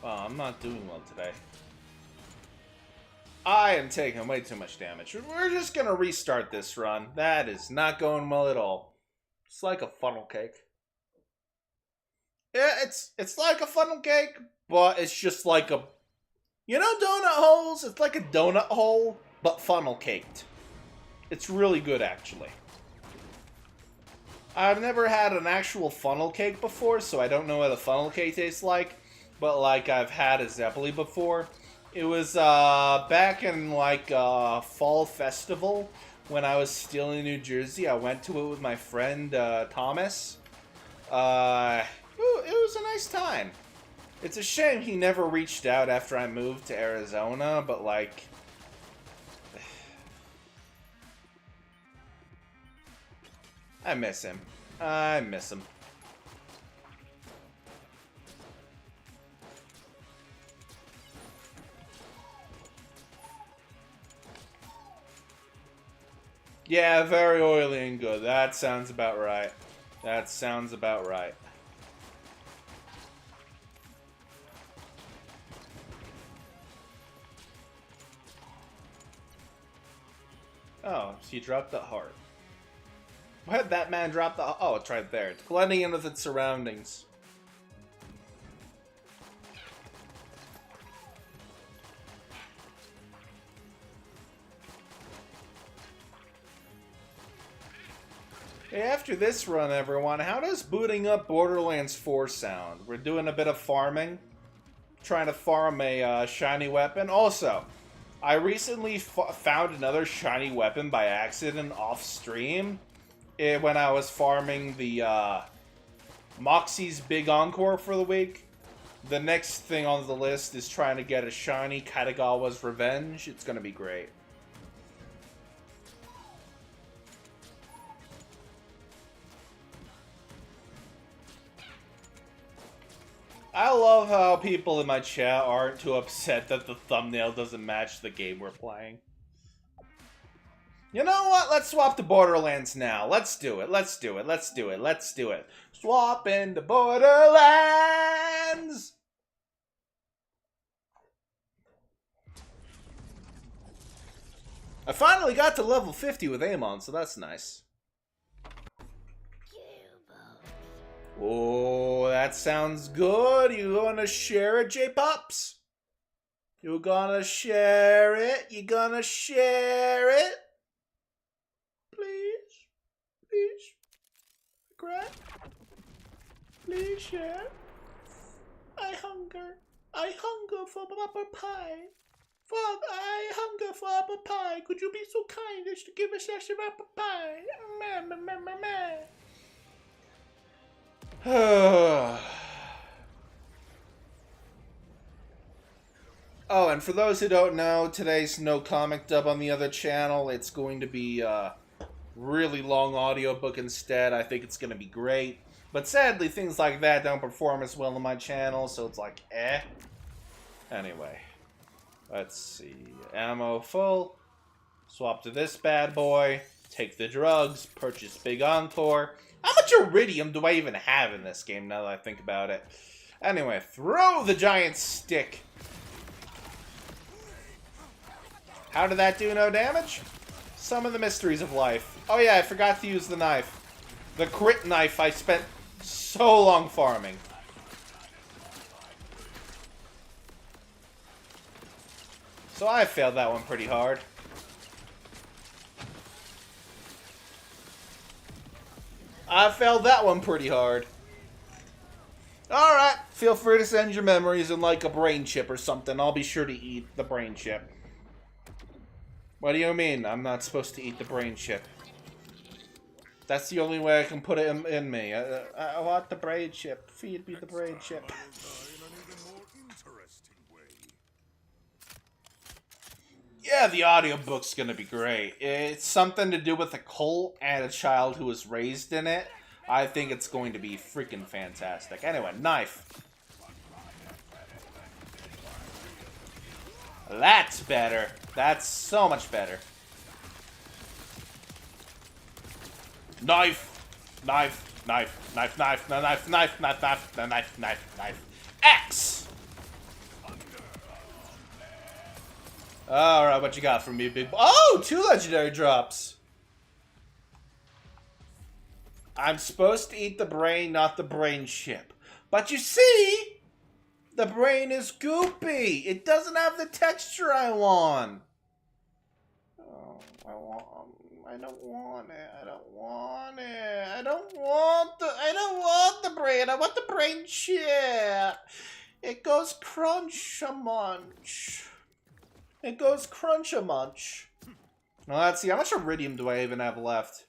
Oh, I'm not doing well today. I am taking way too much damage. We're just gonna restart this run. That is not going well at all. It's like a funnel cake. Yeah, it's like a funnel cake, but it's just like a... You know donut holes? It's like a donut hole, but funnel caked. It's really good, actually. I've never had an actual funnel cake before, so I don't know what a funnel cake tastes like. But, like, I've had a Zeppeli before. It was, back in, like, Fall Festival, when I was still in New Jersey. I went to it with my friend, Thomas. It was a nice time. It's a shame he never reached out after I moved to Arizona, but, like... I miss him. I miss him. Yeah, very oily and good. That sounds about right. That sounds about right. Oh, so you dropped the heart. Why did that man drop the... Oh, it's right there. It's blending in with its surroundings. Hey, after this run, everyone, how does booting up Borderlands 4 sound? We're doing a bit of farming. Trying to farm a shiny weapon. Also, I recently found another shiny weapon by accident off stream. When I was farming the Moxie's Big Encore for the week. The next thing on the list is trying to get a shiny Katagawa's Revenge. It's going to be great. I love how people in my chat aren't too upset that the thumbnail doesn't match the game we're playing. You know what? Let's swap to Borderlands now. Let's do it. Let's do it. Let's do it. Let's do it. Swap into Borderlands! I finally got to level 50 with Amon, so that's nice. Oh, that sounds good. You gonna share it, J-Pops? You gonna share it? You gonna share it? Please? Please? Cry? Please share? I hunger. I hunger for apple pie. Father, I hunger for apple pie. Could you be so kind as to give us a apple pie? Oh, and for those who don't know, today's no comic dub on the other channel. It's going to be a really long audiobook instead. I think it's going to be great. But sadly, things like that don't perform as well on my channel, so it's like, eh. Anyway, let's see. Ammo full. Swap to this bad boy. Take the drugs. Purchase big encore. How much iridium do I even have in this game now that I think about it? Anyway, throw the giant stick. How did that do no damage? Some of the mysteries of life. Oh yeah, I forgot to use the knife. The crit knife I spent so long farming. So I failed that one pretty hard. Alright, feel free to send your memories in like a brain chip or something. I'll be sure to eat the brain chip. What do you mean I'm not supposed to eat the brain chip? That's the only way I can put it in me. I want the brain chip. Feed me the brain chip. Yeah, the audiobook's gonna be great. It's something to do with a cult and a child who was raised in it. I think it's going to be freaking fantastic. Anyway, knife. That's better. That's so much better. Knife. Knife. Knife. Knife. Knife. Knife. Knife. Knife. Knife. Knife. Knife. Knife. X. Alright, what you got for me, big boy? Oh, 2 legendary drops. I'm supposed to eat the brain, not the brain chip. But you see, the brain is goopy. It doesn't have the texture I want. Oh, I don't want it. I don't want it. I don't want the brain. I want the brain chip. It goes crunch-a-munch. It goes crunch-a-munch. Well, let's see. How much iridium do I even have left?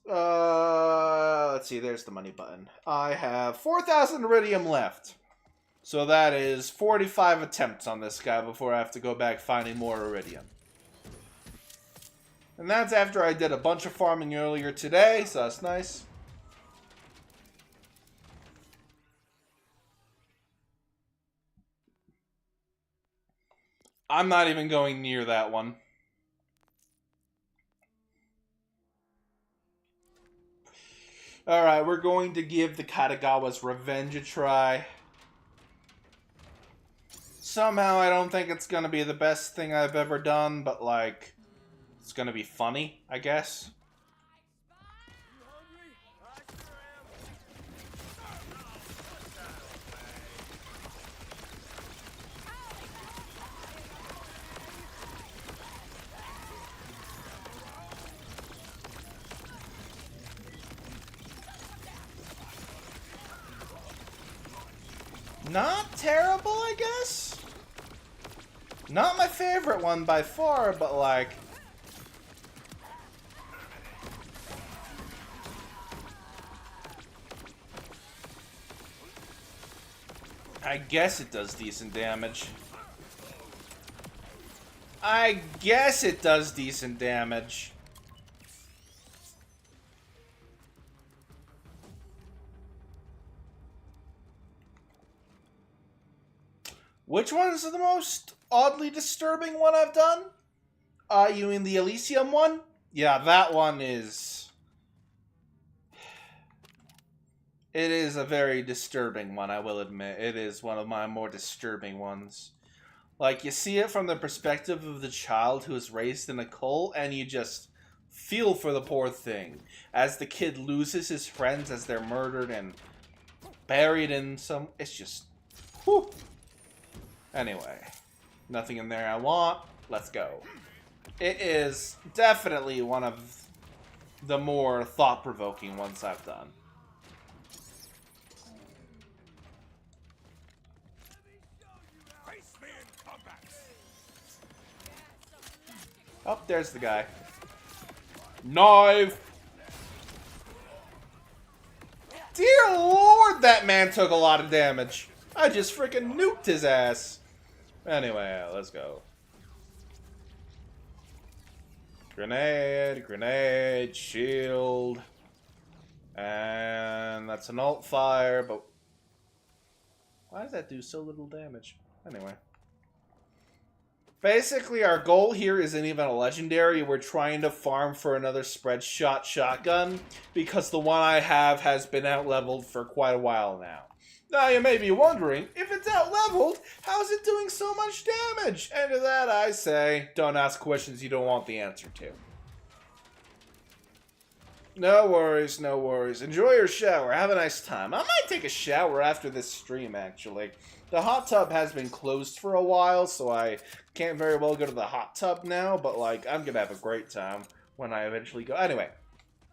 Let's see. There's the money button. I have 4,000 iridium left. So that is 45 attempts on this guy before I have to go back finding more iridium. And that's after I did a bunch of farming earlier today, so that's nice. I'm not even going near that one. Alright, we're going to give the Katagawa's Revenge a try. Somehow I don't think it's gonna be the best thing I've ever done, but like, it's gonna be funny, I guess. Not terrible, I guess? Not my favorite one by far, but like... I guess it does decent damage. I guess it does decent damage. Which one is the most oddly disturbing one I've done? You mean the Elysium one? Yeah, that one is... It is a very disturbing one, I will admit. It is one of my more disturbing ones. Like, you see it from the perspective of the child who is raised in a cult, and you just feel for the poor thing. As the kid loses his friends as they're murdered and buried in some... It's just... Whew. Anyway, nothing in there I want. Let's go. It is definitely one of the more thought-provoking ones I've done. Oh, there's the guy. Knife! Dear Lord, that man took a lot of damage. I just freaking nuked his ass. Anyway, let's go. Grenade, grenade, shield. And that's an alt fire, but why does that do so little damage? Anyway. Basically, our goal here isn't even a legendary. We're trying to farm for another spread shot shotgun because the one I have has been out-leveled for quite a while now. Now, you may be wondering, if it's out-leveled, how's it doing so much damage? And to that I say, don't ask questions you don't want the answer to. No worries, no worries. Enjoy your shower. Have a nice time. I might take a shower after this stream, actually. The hot tub has been closed for a while, so I can't very well go to the hot tub now, but, like, I'm gonna have a great time when I eventually go. Anyway,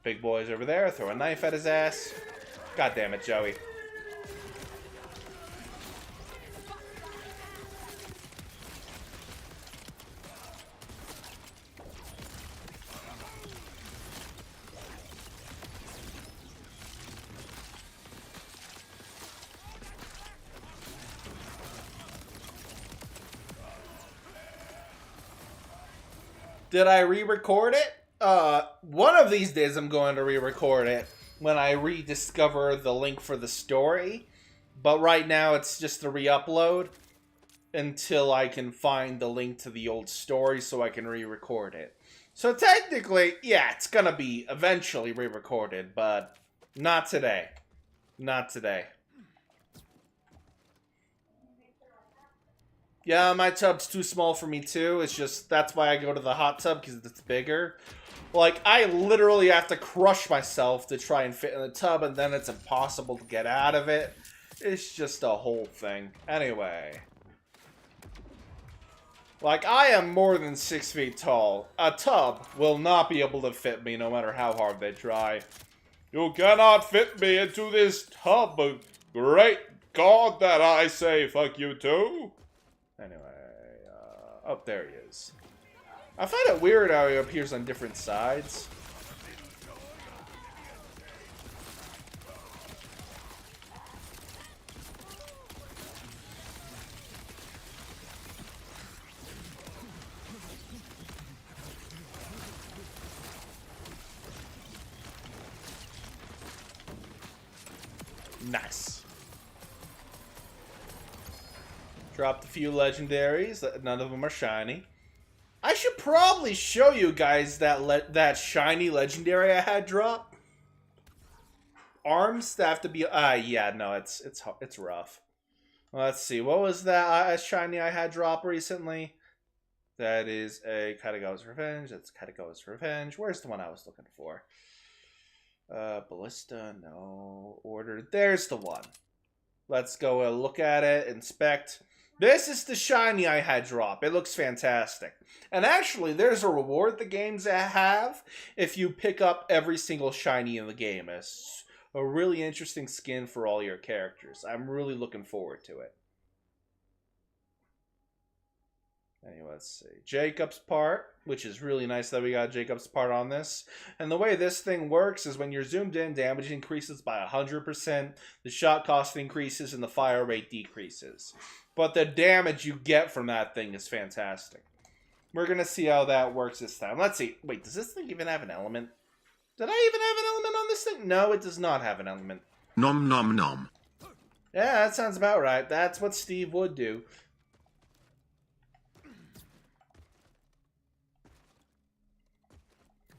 big boy's over there. Throw a knife at his ass. God damn it, Joey. Did I re-record it? One of these days I'm going to re-record it when I rediscover the link for the story. But right now it's just a re-upload until I can find the link to the old story so I can re-record it. So technically, yeah, it's gonna be eventually re-recorded, but not today. Not today. Yeah, my tub's too small for me too. It's just, that's why I go to the hot tub, because it's bigger. Like, I literally have to crush myself to try and fit in the tub, and then it's impossible to get out of it. It's just a whole thing. Anyway. Like, I am more than 6 feet tall. A tub will not be able to fit me no matter how hard they try. You cannot fit me into this tub. Great God that I say fuck you too. Anyway, oh, there he is. I find it weird how he appears on different sides. Nice. Dropped a few legendaries. None of them are shiny. I should probably show you guys that shiny legendary I had drop. Arms that have to be. Yeah, no, it's rough. Let's see. What was that shiny I had drop recently? That is a Katagawa's Revenge. That's Katagawa's Revenge. Where's the one I was looking for? Ballista. No. Order. There's the one. Let's go look at it. Inspect. This is the shiny I had drop. It looks fantastic. And actually, there's a reward the games have if you pick up every single shiny in the game. It's a really interesting skin for all your characters. I'm really looking forward to it. Anyway, let's see. Jacob's part, which is really nice that we got Jacob's part on this. And the way this thing works is when you're zoomed in, damage increases by 100%, the shot cost increases, and the fire rate decreases. But the damage you get from that thing is fantastic. We're going to see how that works this time. Let's see. Wait, does this thing even have an element? Did I even have an element on this thing? No, it does not have an element.
Nom nom nom.
Yeah, that sounds about right. That's what Steve would do.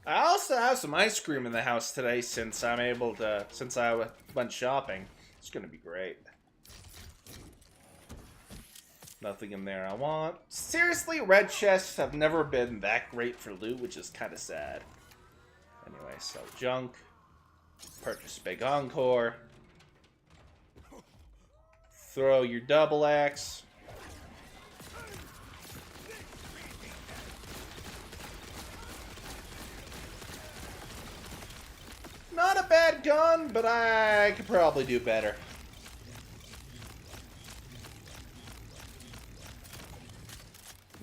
I also have some ice cream in the house today since I went shopping. It's gonna be great. Nothing in there I want. Seriously, red chests have never been that great for loot, which is kind of sad. Anyway, sell junk. Purchase big encore. Throw your double axe. Not a bad gun, but I could probably do better.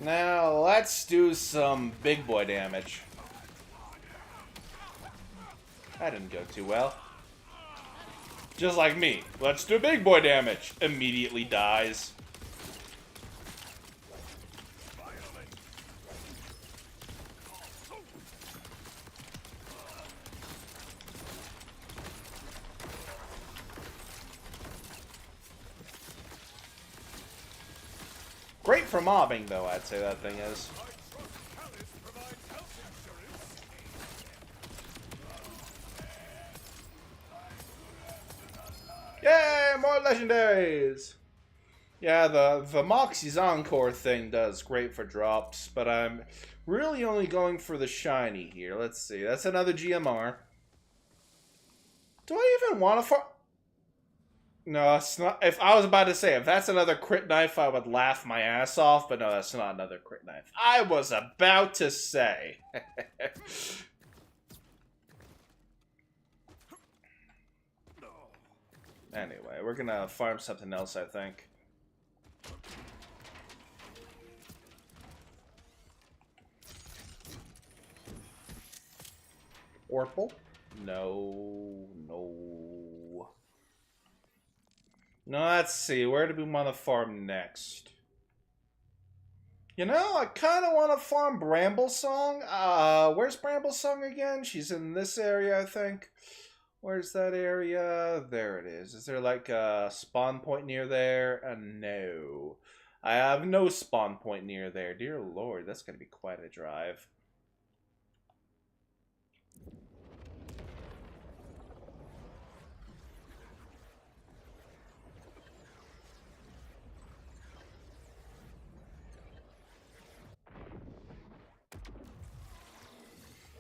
Now, let's do some big boy damage. That didn't go too well. Just like me. Let's do big boy damage. Immediately dies. Great for mobbing, though, I'd say that thing is. Yay, more legendaries! Yeah, the Moxie's Encore thing does great for drops, but I'm really only going for the shiny here. Let's see, that's another GMR. Do I even want to No, it's not. If I was about to say, if that's another crit knife, I would laugh my ass off, but no, that's not another crit knife. I was about to say. Anyway, we're gonna farm something else, I think. Orpal? No, no. No, let's see. Where do we want to farm next? You know, I kind of want to farm Bramblesong. Where's Bramblesong again? She's in this area, I think. Where's that area? There it is. Is there like a spawn point near there? No. I have no spawn point near there. Dear Lord, that's going to be quite a drive.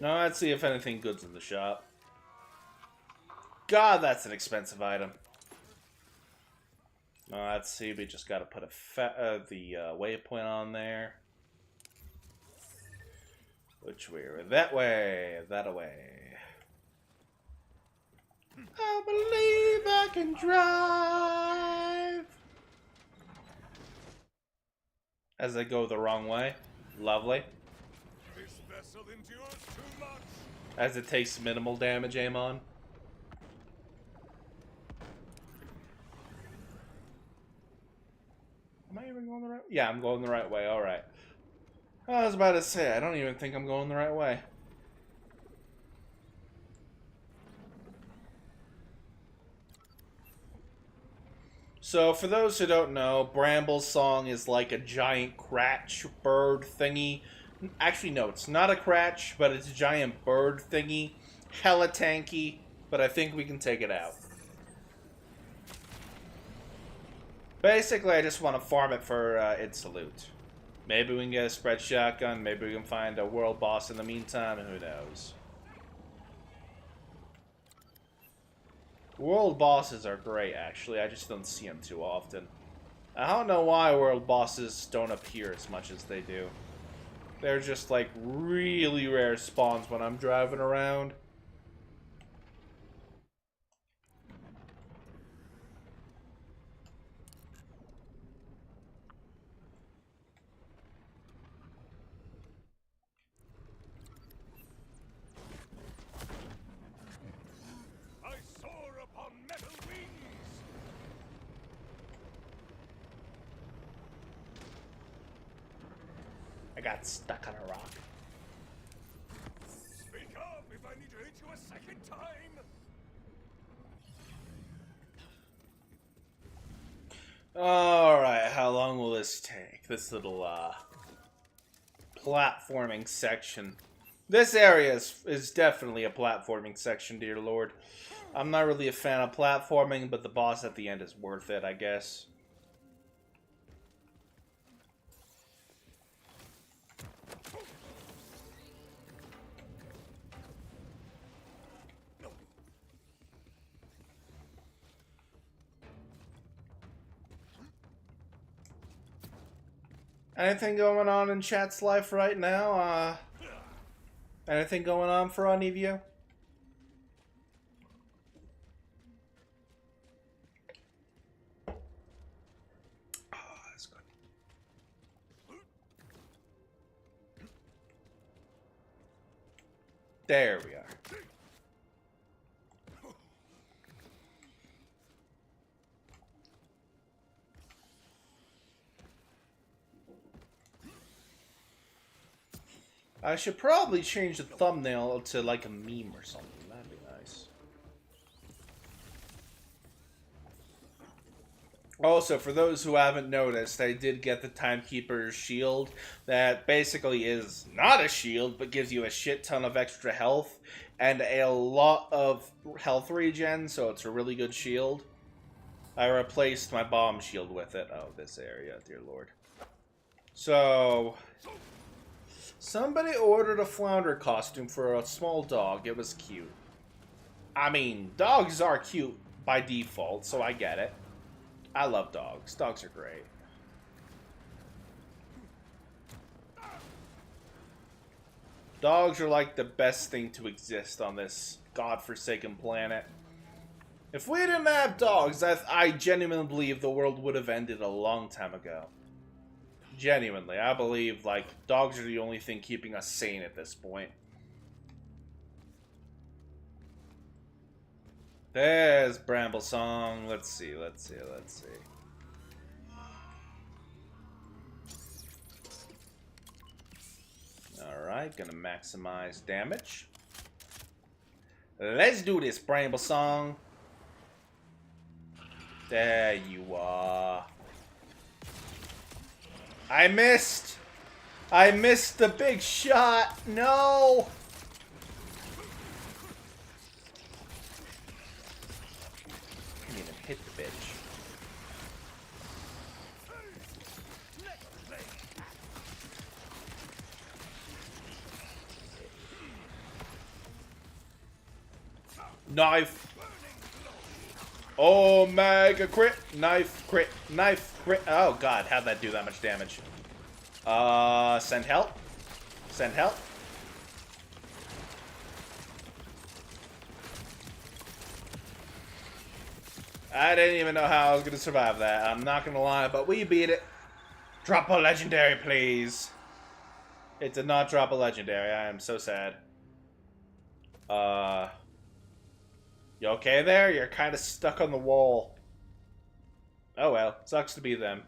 No, let's see if anything good's in the shop. God, that's an expensive item. No, let's see. We just got to put the waypoint on there. Which way? That way. That way. I believe I can drive. As I go the wrong way. Lovely.
This vessel endures too much.
As it takes minimal damage, Amon. Am I even going the right way? Yeah, I'm going the right way. Alright. I was about to say, I don't even think I'm going the right way. So, for those who don't know, Bramblesong is like a giant cratch bird thingy. Actually, no, it's not a cratch, but it's a giant bird thingy. Hella tanky, but I think we can take it out. Basically, I just want to farm it for its loot. Maybe we can get a spread shotgun, maybe we can find a world boss in the meantime, who knows. World bosses are great, actually. I just don't see them too often. I don't know why world bosses don't appear as much as they do. They're just like really rare spawns when I'm driving around.
I soar upon metal wings.
I got stuck on a rock.
Speak up if I need to hit you a second time.
Alright, how long will this take? This little, platforming section. This area is definitely a platforming section, dear lord. I'm not really a fan of platforming, but the boss at the end is worth it, I guess. Anything going on in chat's life right now? Anything going on for any of you? Oh, that's good. There we are. I should probably change the thumbnail to like a meme or something. That'd be nice. Also, for those who haven't noticed, I did get the Timekeeper's shield that basically is not a shield, but gives you a shit ton of extra health and a lot of health regen, so it's a really good shield. I replaced my bomb shield with it. Oh, this area, dear lord. So, somebody ordered a flounder costume for a small dog. It was cute. I mean, dogs are cute by default, so I get it. I love dogs. Dogs are great. Dogs are like the best thing to exist on this godforsaken planet. If we didn't have dogs, I genuinely believe the world would have ended a long time ago. Genuinely, I believe, like, dogs are the only thing keeping us sane at this point. There's Bramble Song. Let's see. Alright, gonna maximize damage. Let's do this, Bramble Song. There you are. I missed! I missed the big shot! No! I didn't even hit the bitch. Knife! Oh, mega crit! Knife, crit, knife, crit. Oh god, how'd that do that much damage? Send help. Send help. I didn't even know how I was gonna survive that. I'm not gonna lie, but we beat it. Drop a legendary, please. It did not drop a legendary. I am so sad. You okay there? You're kind of stuck on the wall. Oh well, sucks to be them.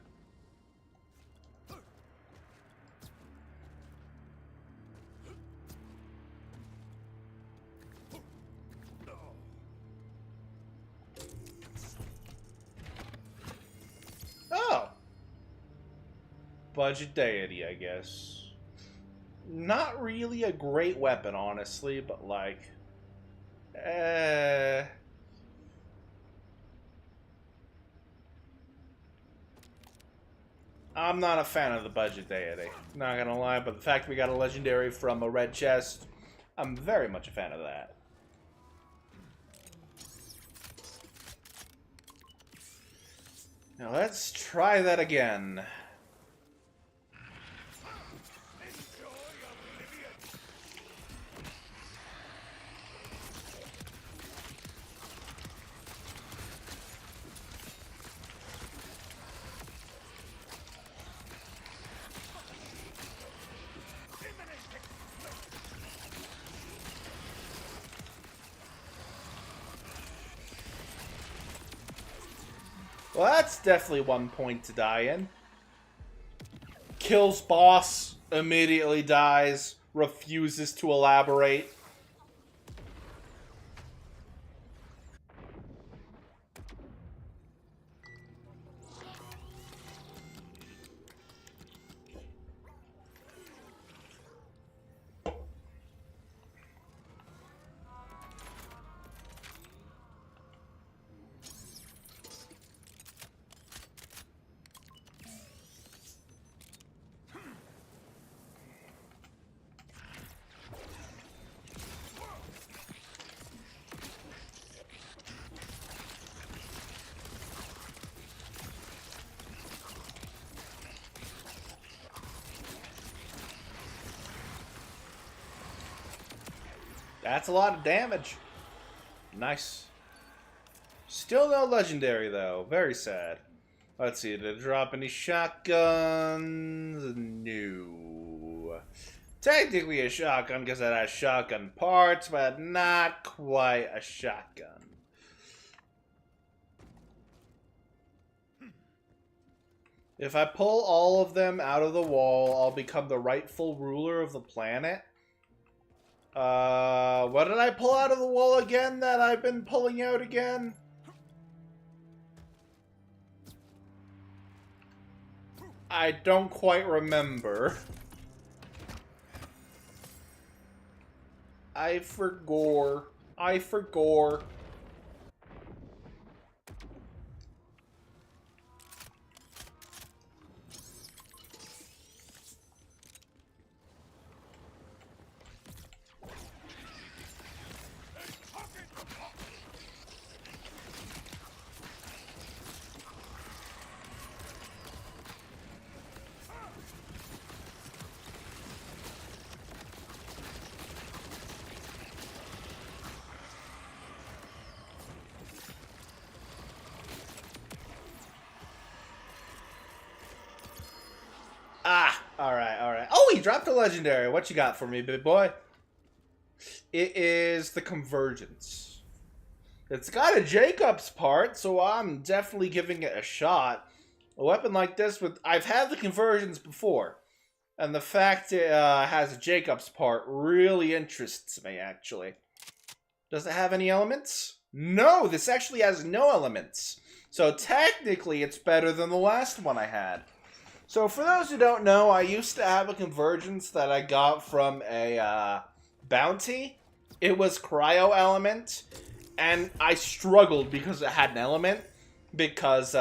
Oh! Budget deity, I guess. Not really a great weapon, honestly, but like... I'm not a fan of the budget deity. Not gonna lie, but the fact we got a legendary from a red chest, I'm very much a fan of that. Now let's try that again. Well, that's definitely one point to die in. Kills boss, immediately dies, refuses to elaborate. That's a lot of damage. Nice. Still no legendary, though. Very sad. Let's see, did it drop any shotguns? No. Technically a shotgun because it has shotgun parts, but not quite a shotgun. If I pull all of them out of the wall, I'll become the rightful ruler of the planet. What did I pull out of the wall again that I've been pulling out again? I don't quite remember. I forgore. I forgore. Ah, alright, alright. Oh, he dropped a legendary. What you got for me, big boy? It is the Convergence. It's got a Jacob's part, so I'm definitely giving it a shot. A weapon like this, I've had the Convergence before. And the fact it has a Jacob's part really interests me, actually. Does it have any elements? No, this actually has no elements. So technically, it's better than the last one I had. So for those who don't know, I used to have a Convergence that I got from a bounty. It was Cryo Element, and I struggled because it had an element, because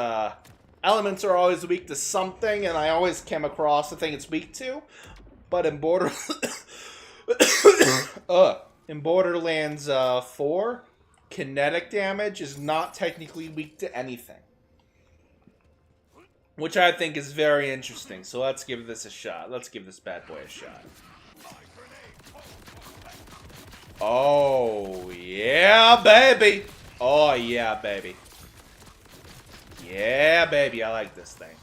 elements are always weak to something, and I always came across the thing it's weak to. But in in Borderlands 4, kinetic damage is not technically weak to anything. Which I think is very interesting. So let's give this a shot. Let's give this bad boy a shot. Oh, yeah, baby. Oh, yeah, baby. Yeah, baby. I like this thing.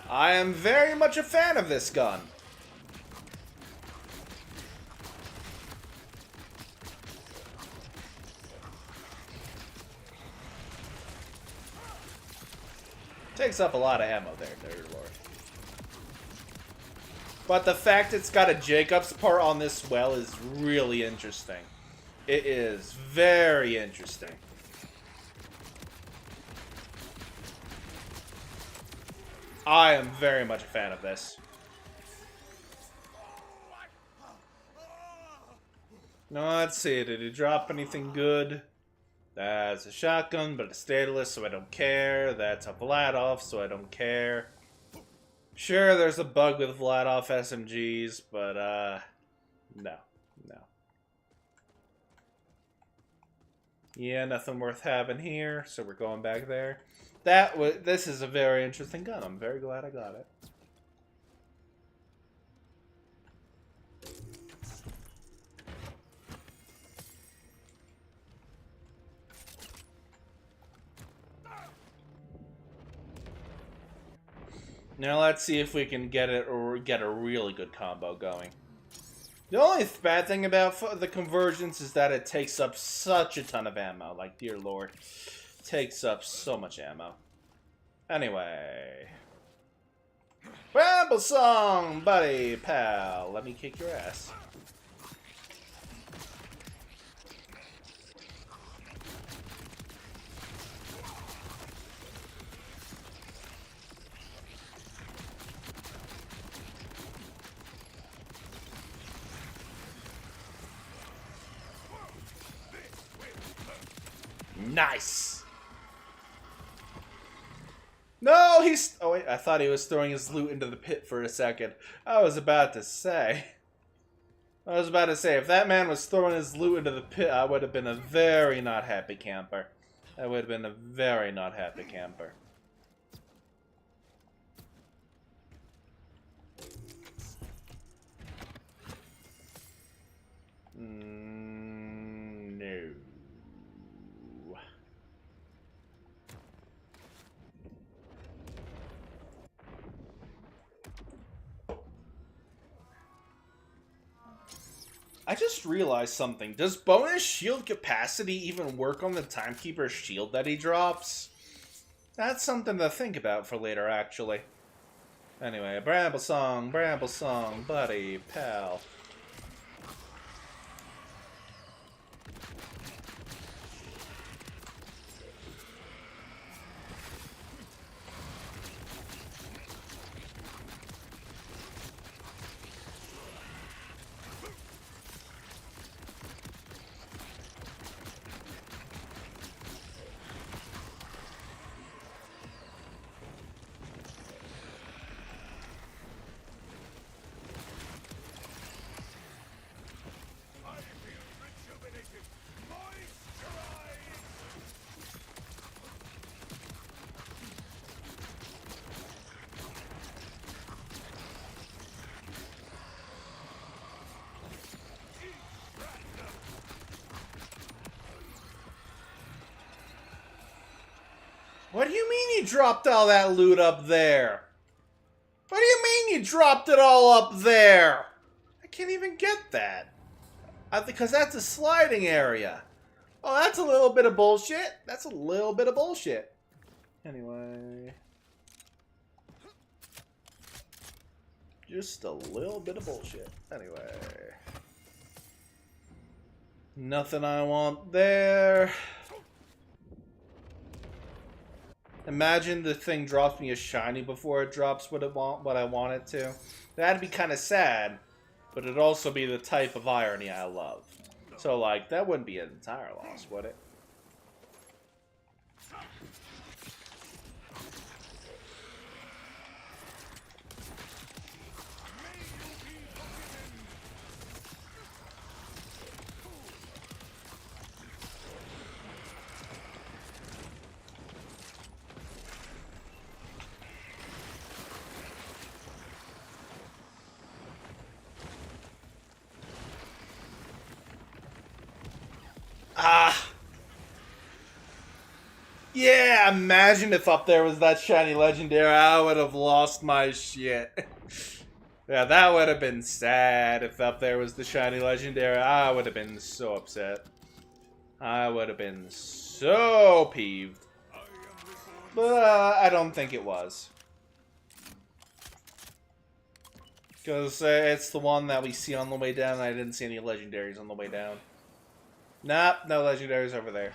I am very much a fan of this gun. Takes up a lot of ammo there, dear lord. But the fact it's got a Jacob's part on this well is really interesting. It is very interesting. I am very much a fan of this. Now, let's see. Did it drop anything good? That's a shotgun, but it's stateless, so I don't care. That's a Vladov, so I don't care. Sure, there's a bug with Vladov SMGs, but, no. No. Yeah, nothing worth having here, so we're going back there. This is a very interesting gun. I'm very glad I got it. Now let's see if we can get it or get a really good combo going. The only bad thing about the Convergence is that it takes up such a ton of ammo. Like, dear lord. It takes up so much ammo. Anyway. Ramble song, buddy, pal. Let me kick your ass. Nice! No, he's... Oh, wait, I thought he was throwing his loot into the pit for a second. I was about to say, if that man was throwing his loot into the pit, I would have been a very not happy camper. I would have been a very not happy camper. No. I just realized something. Does bonus shield capacity even work on the Timekeeper's shield that he drops? That's something to think about for later, actually. Anyway, bramble song, buddy, pal. What do you mean you dropped all that loot up there? What do you mean you dropped it all up there? I can't even get that. Because that's a sliding area. Oh, that's a little bit of bullshit. That's a little bit of bullshit. Anyway. Just a little bit of bullshit. Anyway. Nothing I want there. Imagine the thing drops me a shiny before it drops what I want it to. That'd be kind of sad, but it'd also be the type of irony I love. So, like, that wouldn't be an entire loss, would it? Yeah, imagine if up there was that shiny legendary, I would have lost my shit. Yeah, that would have been sad if up there was the shiny legendary. I would have been so upset. I would have been so peeved. But I don't think it was. Because it's the one that we see on the way down, and I didn't see any legendaries on the way down. Nope, no legendaries over there.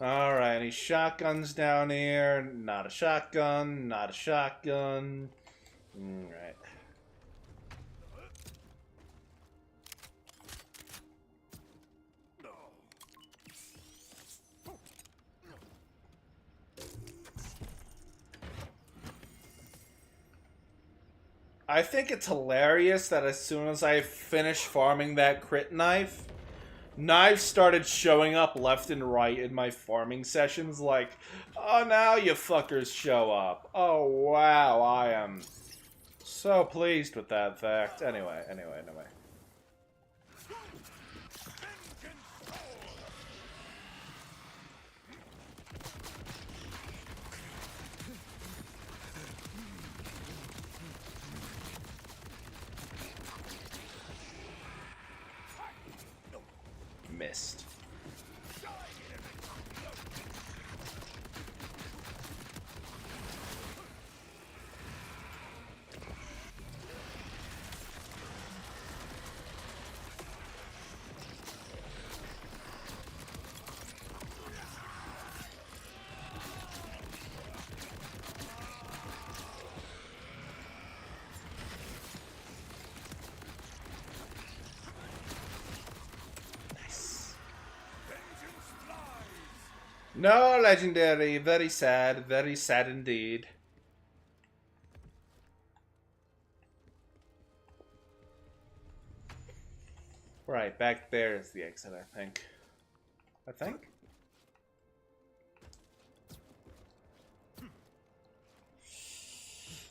Alright, any shotguns down here? Not a shotgun, not a shotgun. Alright. I think it's hilarious that as soon as I finish farming that crit knife, knives started showing up left and right in my farming sessions, like, oh, now you fuckers show up. Oh, wow, I am so pleased with that fact. Anyway. Missed. No legendary. Very sad indeed. Right, back there is the exit, I think.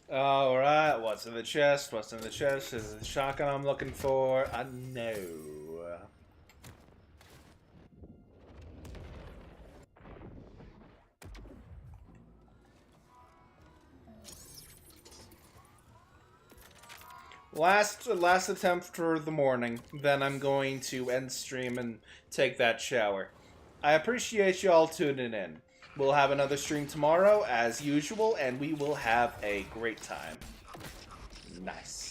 Alright, what's in the chest? Is it the shotgun I'm looking for? No. Last attempt for the morning, then I'm going to end stream and take that shower. I appreciate y'all tuning in. We'll have another stream tomorrow, as usual, and we will have a great time. Nice.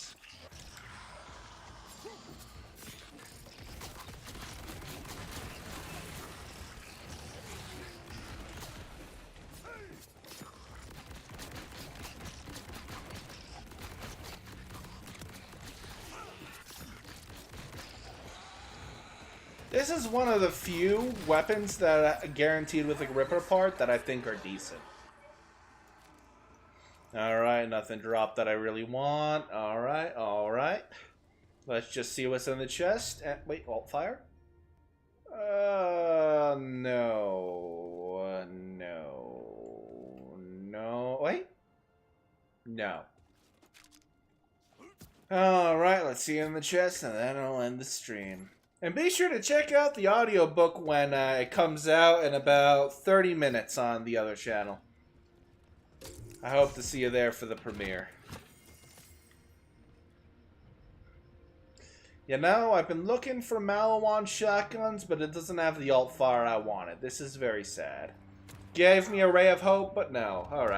This is one of the few weapons that are guaranteed with a Ripper part that I think are decent. Alright, nothing dropped that I really want. Alright. Let's just see what's in the chest. Wait, alt fire? No. let's see you in the chest, and then I'll end the stream. And be sure to check out the audiobook when it comes out in about 30 minutes on the other channel. I hope to see you there for the premiere. You know, I've been looking for Malawan shotguns, but it doesn't have the alt fire I wanted. This is very sad. Gave me a ray of hope, but no. Alright.